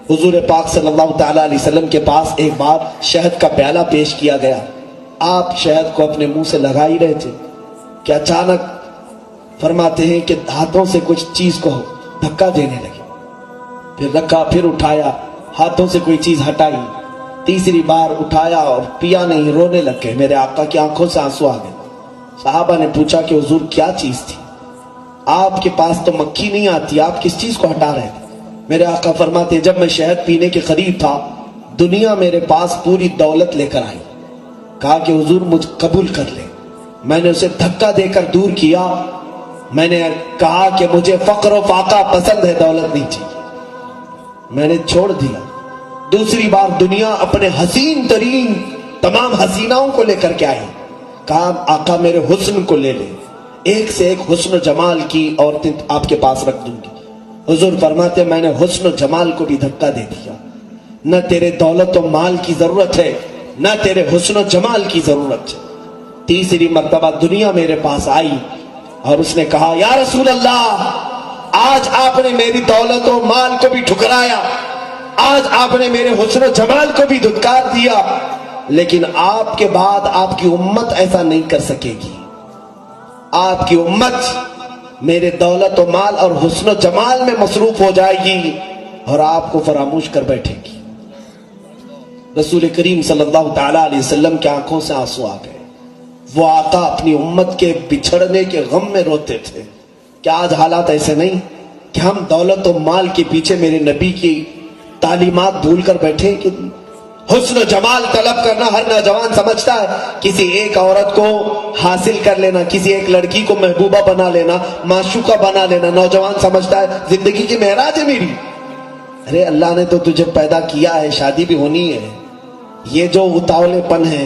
Speaker 1: حضور پاک صلی اللہ تعالی علیہ وسلم کے پاس ایک بار شہد کا پیالہ پیش کیا گیا. آپ شہد کو اپنے منہ سے لگا ہی رہے تھے کہ اچانک فرماتے ہیں کہ ہاتھوں سے کچھ چیز کو دھکا دینے لگے. پھر رکھا، پھر اٹھایا، ہاتھوں سے کوئی چیز ہٹائی، تیسری بار اٹھایا اور پیا نہیں، رونے لگ گئے. میرے آقا کی آنکھوں سے آنسو آ گئے. صحابہ نے پوچھا کہ حضور کیا چیز تھی؟ آپ کے پاس تو مکھی نہیں آتی، آپ کس چیز کو ہٹا رہے تھے؟ میرے آقا فرماتے ہیں جب میں شہد پینے کے قریب تھا دنیا میرے پاس پوری دولت لے کر آئی، کہا کہ حضور مجھ قبول کر لے. میں نے اسے دھکا دے کر دور کیا. میں نے کہا کہ مجھے فقر و فاقہ پسند ہے، دولت نہیں چاہیے. میں نے چھوڑ دیا. دوسری بار دنیا اپنے حسین ترین تمام حسیناؤں کو لے کر کے آئی. کہا آقا میرے حسن کو لے لے، ایک سے ایک حسن و جمال کی عورتیں آپ کے پاس رکھ دوں گی. حضور فرماتے میں نے حسن و جمال کو بھی دھکا دے دیا. نہ تیرے دولت و مال کی ضرورت ہے، نہ تیرے حسن و جمال کی ضرورت ہے. تیسری مرتبہ دنیا میرے پاس آئی اور اس نے کہا یا رسول اللہ آج آپ نے میری دولت و مال کو بھی ٹھکرایا، آج آپ نے میرے حسن و جمال کو بھی دھتکار دیا، لیکن آپ کے بعد آپ کی امت ایسا نہیں کر سکے گی. آپ کی امت میرے دولت و مال اور حسن و جمال میں مصروف ہو جائے گی اور آپ کو فراموش کر بیٹھے گی. رسول کریم صلی اللہ تعالی علیہ وسلم کی آنکھوں سے آنسو آ گئے. وہ آقا اپنی امت کے بچھڑنے کے غم میں روتے تھے. کیا آج حالات ایسے نہیں کہ ہم دولت و مال کے پیچھے میرے نبی کی تعلیمات بھول کر بیٹھے کہ حسن و جمال طلب کرنا ہر نوجوان سمجھتا ہے کسی ایک عورت کو حاصل کر لینا، کسی ایک لڑکی کو محبوبہ بنا لینا، معشوقہ بنا لینا نوجوان سمجھتا ہے زندگی کی معراج ہے میری. ارے اللہ نے تو تجھے پیدا کیا ہے، شادی بھی ہونی ہے. یہ جو اتاولے پن ہے،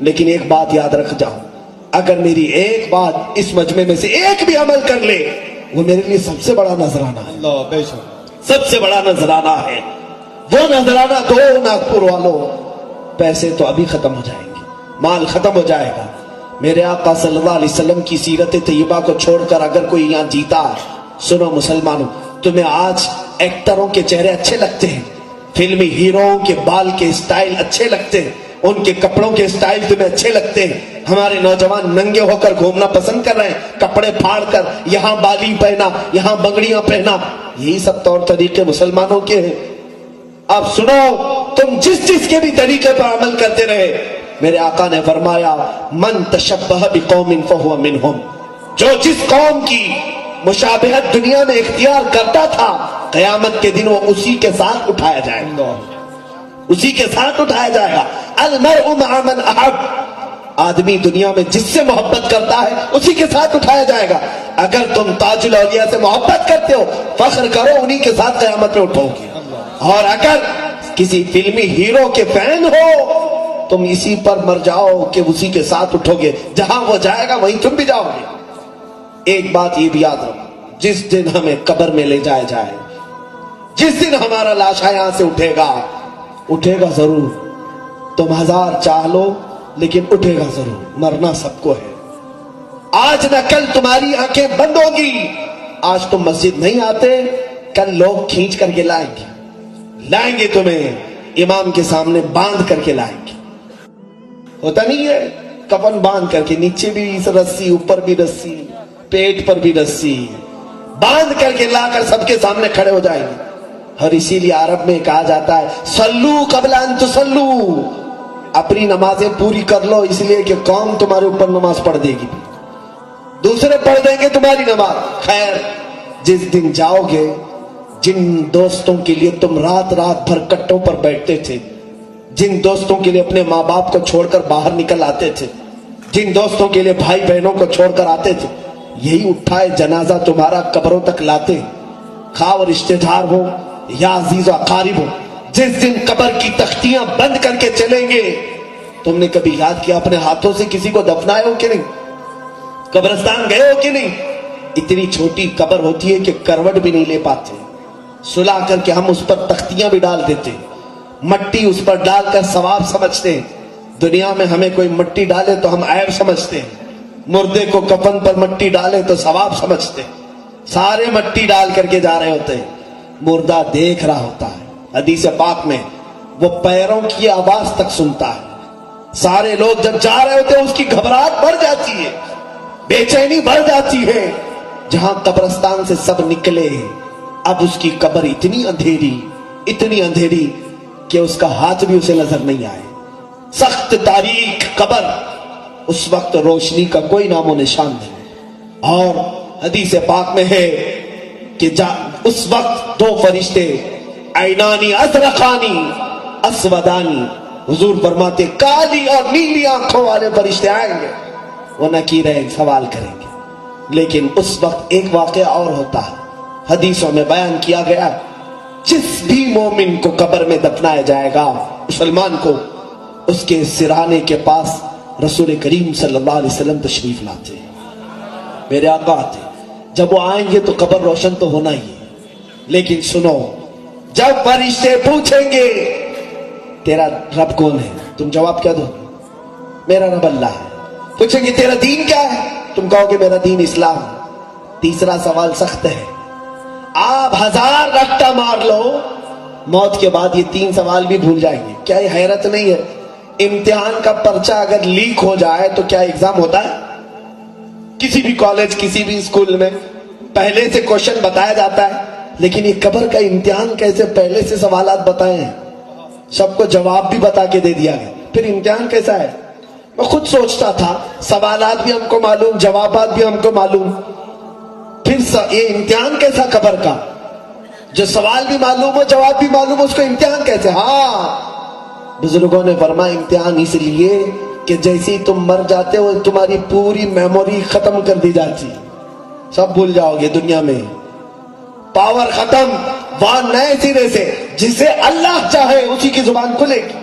Speaker 1: لیکن ایک بات یاد رکھ جاؤ، اگر میری ایک بات اس مجمع میں سے ایک بھی عمل کر لے وہ میرے لیے سب سے بڑا نذرانہ ہے،
Speaker 2: اللہ بے شک،
Speaker 1: سب سے بڑا نذرانہ ہے۔ وہ نذرانہ دو ناگپور والوں، پیسے تو ابھی ختم ہو جائیں گے، مال ختم ہو جائے گا، میرے آقا صلی اللہ علیہ وسلم کی سیرت طیبہ کو چھوڑ کر اگر کوئی یہاں جیتا، سنو مسلمانوں، تمہیں آج ایکٹروں کے چہرے اچھے لگتے ہیں، فلمی ہیروؤں کے بال کے اسٹائل اچھے لگتے ہیں، ان کے کپڑوں کے اسٹائل تمہیں اچھے لگتے ہیں، ہمارے نوجوان ننگے ہو کر گھومنا پسند کر رہے ہیں، کپڑے پھاڑ کر، یہاں بالی پہنا، یہاں بنگڑیاں پہنا، یہی سب طور طریقے مسلمانوں کے ہیں۔ اب سنو، تم جس جس کے بھی طریقے پر عمل کرتے رہے، میرے آقا نے فرمایا من تشبہ بقوم فہو منہم، جو جس قوم کی مشابہت دنیا میں اختیار کرتا تھا، قیامت کے دن وہ اسی کے ساتھ اٹھایا جائے گا، اسی کے ساتھ اٹھایا جائے گا۔ المرء مع من احب، آدمی دنیا میں جس سے محبت کرتا ہے اسی کے ساتھ اٹھایا جائے گا۔ اگر تم تاج الاولیاء سے محبت کرتے ہو، فخر کرو، انہی کے ساتھ قیامت میں اٹھو گے، اور اگر کسی فلمی ہیرو کے فین ہو تم اسی پر مر جاؤ کہ اسی کے ساتھ اٹھو گے، جہاں وہ جائے گا وہیں تم بھی جاؤ گے۔ ایک بات یہ بھی یاد رکھو، جس دن ہمیں قبر میں لے جایا جائے، جس دن ہمارا لاشا یہاں سے اٹھے گا ضرور، تم ہزار چاہ لو لیکن اٹھے گا ضرور، مرنا سب کو ہے۔ آج نہ کل تمہاری آنکھیں بند ہوگی، آج تم مسجد نہیں آتے، کل لوگ کھینچ کر کے لائیں گے تمہیں امام کے سامنے باندھ کر کے لائیں گے۔ ہوتا نہیں ہے کفن باندھ کر کے، نیچے بھی رسی، اوپر بھی رسی، پیٹ پر بھی رسی، باندھ کر کے لا کر سب کے سامنے کھڑے ہو جائیں گے۔ اور اسی لیے عرب میں کہا جاتا ہے صلو قبل ان تصلو، اپنی نمازیں پوری کر لو، اس لیے کہ قوم تمہارے اوپر نماز پڑھ دے گی، دوسرے پڑھ دیں گے تمہاری نماز۔ خیر، جس دن جاؤ گے، جن دوستوں کے لیے تم رات بھر کٹوں پر بیٹھتے تھے، جن دوستوں کے لیے اپنے ماں باپ کو چھوڑ کر باہر نکل آتے تھے، جن دوستوں کے لیے بھائی بہنوں کو چھوڑ کر آتے تھے، یہی اٹھائے جنازہ تمہارا قبروں تک لاتے، خواہ وہ رشتہ دار ہو یا عزیز و اقارب ہو۔ جس دن قبر کی تختیاں بند کر کے چلیں گے، تم نے کبھی یاد کیا اپنے ہاتھوں سے کسی کو دفنائے ہو کہ نہیں؟ قبرستان گئے ہو کہ نہیں؟ اتنی چھوٹی قبر ہوتی ہے کہ کروٹ بھی نہیں لے پاتے، سلا کر کے ہم اس پر تختیاں بھی ڈال دیتے، مٹی اس پر ڈال کر ثواب سمجھتے ہیں۔ دنیا میں ہمیں کوئی مٹی ڈالے تو ہم عیب سمجھتے ہیں، مردے کو کفن پر مٹی ڈالے تو ثواب سمجھتے ہیں، سارے مٹی ڈال کر کے جا رہے ہوتے ہیں، مردہ دیکھ رہا ہوتا ہے۔ حدیث پاک میں وہ پیروں کی آواز تک سنتا ہے، سارے لوگ جب جا رہے ہوتے ہیں اس کی گھبراہٹ بڑھ جاتی ہے، بے چینی بڑھ جاتی ہے۔ جہاں قبرستان سے سب نکلے، اب اس کی قبر اتنی اندھیری کہ اس کا ہاتھ بھی اسے نظر نہیں آئے، سخت تاریک قبر، اس وقت روشنی کا کوئی نام و نشان نہیں۔ اور حدیث پاک میں ہے کہ اس وقت دو فرشتے، عینانی ازرقانی اسودانی، حضور فرماتے کالی اور نیلی آنکھوں والے فرشتے آئیں گے، وہ نکیریں سوال کریں گے۔ لیکن اس وقت ایک واقعہ اور ہوتا ہے، حدیثوں میں بیان کیا گیا، جس بھی مومن کو قبر میں دفنایا جائے گا، مسلمان کو، اس کے سرانے کے پاس رسول کریم صلی اللہ علیہ وسلم تشریف لاتے ہیں، میرے آقا آتے۔ جب وہ آئیں گے تو قبر روشن تو ہونا ہی ہے، لیکن سنو، جب فرشتے پوچھیں گے تیرا رب کون ہے، تم جواب کیا دو گے؟ میرا رب اللہ ہے۔ پوچھیں گے تیرا دین کیا ہے، تم کہو گے میرا دین اسلام۔ تیسرا سوال سخت ہے، آپ 1000 رٹا مار لو، موت کے بعد یہ 3 سوال بھی بھول جائیں گے۔ کیا یہ حیرت نہیں ہے؟ امتحان کا پرچہ اگر لیک ہو جائے تو کیا ایگزام ہوتا ہے؟ کسی بھی کالج، کسی بھی اسکول میں پہلے سے کوشچن بتایا جاتا ہے، لیکن یہ قبر کا امتحان کیسے پہلے سے سوالات بتائے ہیں، سب کو جواب بھی بتا کے دے دیا گیا، پھر امتحان کیسا ہے؟ میں خود سوچتا تھا، سوالات بھی ہم کو معلوم، جوابات بھی ہم کو معلوم، پھر یہ امتحان کیسا قبر کا؟ جو سوال بھی معلوم ہو، جواب بھی معلوم ہو، اس کو امتحان کیسے؟ ہاں، بزرگوں نے فرمایا امتحان اس لیے کہ جیسے ہی تم مر جاتے ہو تمہاری پوری میموری ختم کر دی جاتی، سب بھول جاؤ گے، دنیا میں پاور ختم، وہاں نئے سرے سے جسے اللہ چاہے اسی کی زبان کھلے گی۔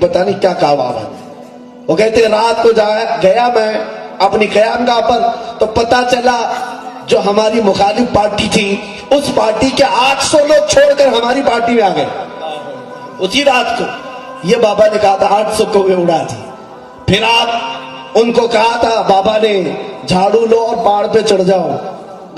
Speaker 1: پتہ نہیں کیا کہا بابا نے. وہ کہتے رات کو گیا میں اپنی قیام گاہ پر تو پتا چلا جو ہماری مخالف پارٹی تھی اس پارٹی کے 800 لوگ چھوڑ کر ہماری پارٹی میں آ گئے اسی رات کو. یہ بابا نے کہا تھا 800 کو وہ اڑا دی. پھر آپ ان کو کہا تھا بابا نے جھاڑو لو اور پہاڑ پہ چڑھ جاؤ.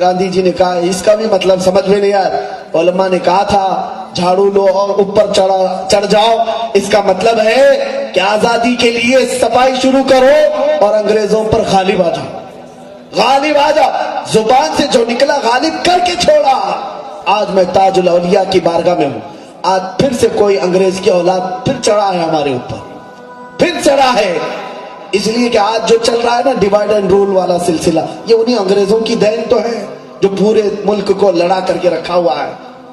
Speaker 1: گاندھی جی نے کہا اس کا بھی مطلب سمجھ میں نہیں آیا. علماء نے کہا تھا جھاڑو لو اور اوپر چڑھ جاؤ اس کا مطلب ہے کہ آزادی کے لیے صفائی شروع کرو اور انگریزوں پر غالب آ جاؤ. غالب آ جاؤ. زبان سے جو نکلا غالب کر کے چھوڑا. آج میں تاج الاولیاء کی بارگاہ میں ہوں. آج پھر سے کوئی انگریز کی اولاد پھر چڑھا ہے ہمارے اوپر, پھر چڑھا ہے. اس لیے کہ آج جو چل رہا ہے نا ڈیوائڈ اینڈ رول والا سلسلہ, یہ انہی انگریزوں کی دین تو ہے جو پورے ملک کو لڑا کر کے رکھا ہوا ہے.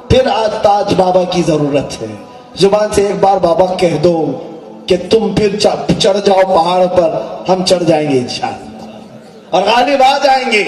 Speaker 1: پھر آج تاج بابا کی ضرورت ہے. زبان سے ایک بار بابا کہہ دو کہ تم پھر چڑھ جاؤ پہاڑ پر, ہم چڑھ جائیں گے انشاءاللہ اور غالب آ جائیں گے.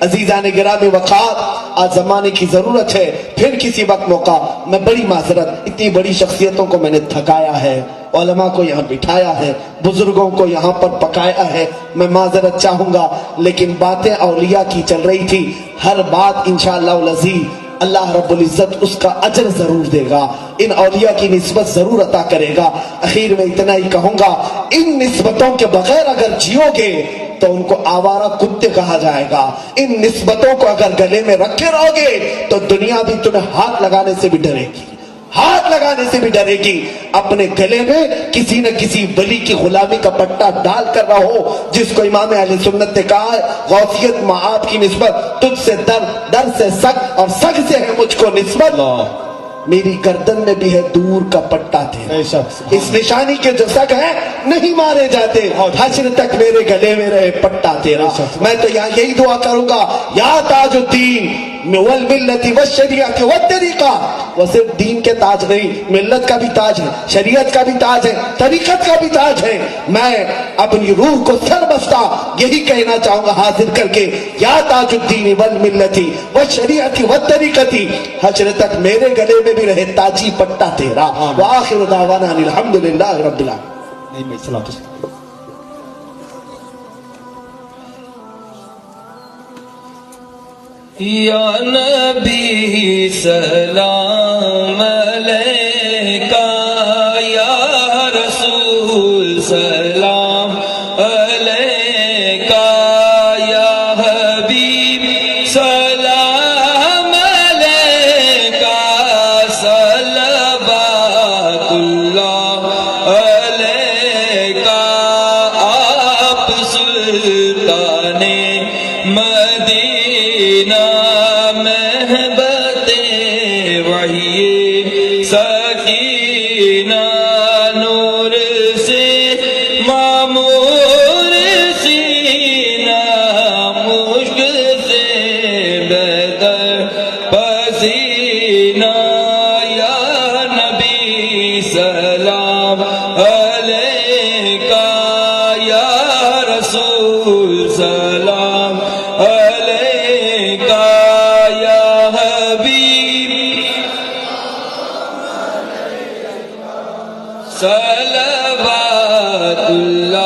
Speaker 1: عزیزان گرامی وقار, آج زمانے کی ضرورت ہے. پھر کسی وقت موقع, میں بڑی معذرت, اتنی بڑی شخصیتوں کو میں نے تھکایا ہے, علماء کو یہاں بٹھایا ہے, بزرگوں کو یہاں پر پکایا ہے, میں معذرت چاہوں گا. لیکن باتیں اولیاء کی چل رہی تھی. ہر بات انشاءاللہ العزیز اللہ رب العزت اس کا اجر ضرور دے گا, ان اولیاء کی نسبت ضرور عطا کرے گا. اخیر میں اتنا ہی کہوں گا, ان نسبتوں کے بغیر اگر جیو گے تو ان کو آوارہ کتے کہا جائے گا. ان نسبتوں کو اگر گلے میں رکھے رہو گے تو دنیا بھی تمہیں ہاتھ لگانے سے بھی ڈرے گی, ہاتھ لگانے سے بھی ڈرے گی. اپنے گلے میں کسی نہ کسی ولی کی غلامی کا پٹا ڈال کر رہو, جس کو امام اہل سنت نے کہا ہے غوثیت معاب کی نسبت تجھ سے در سے سگ اور سگ سے ہے مجھ کو نسبت. میری گردن میں بھی ہے دور کا پٹا تیرا, اس نشانی کے جو سگ ہیں نہیں مارے جاتے, حشر تک میرے گلے میں رہے پٹا تیرا. میں تو یہاں یہی دعا کروں گا, یا تاج الدین والملت والشریعت والطریقہ. وہ صرف دین کے تاج نہیں, ملت کا بھی تاج ہے, شریعت کا بھی تاج ہے, طریقت کا بھی تاج ہے. میں اپنی روح کو سر بستہ یہی کہنا چاہوں گا حاضر کر کے, یا تاج الدین والملت والشریعت والطریقت, حشر تک میرے گلے میں بھی رہے تاجی پٹا تیرا. وآخر دعوانا الحمدللہ رب العالمین.
Speaker 3: یا نبی سلام علیکہ, یا رسول سلام علیکہ, یا حبیب سلام علیکہ, صلوات اللہ علیکہ. آپ سلطان مدینہ محبت وحی سکینہ, نور سے معمور سینہ, مشک سے بہتر پسینہ. یا نبی سلام علیکہ, یا رسول سلام علیکہ, یا حبیب صلوات اللہ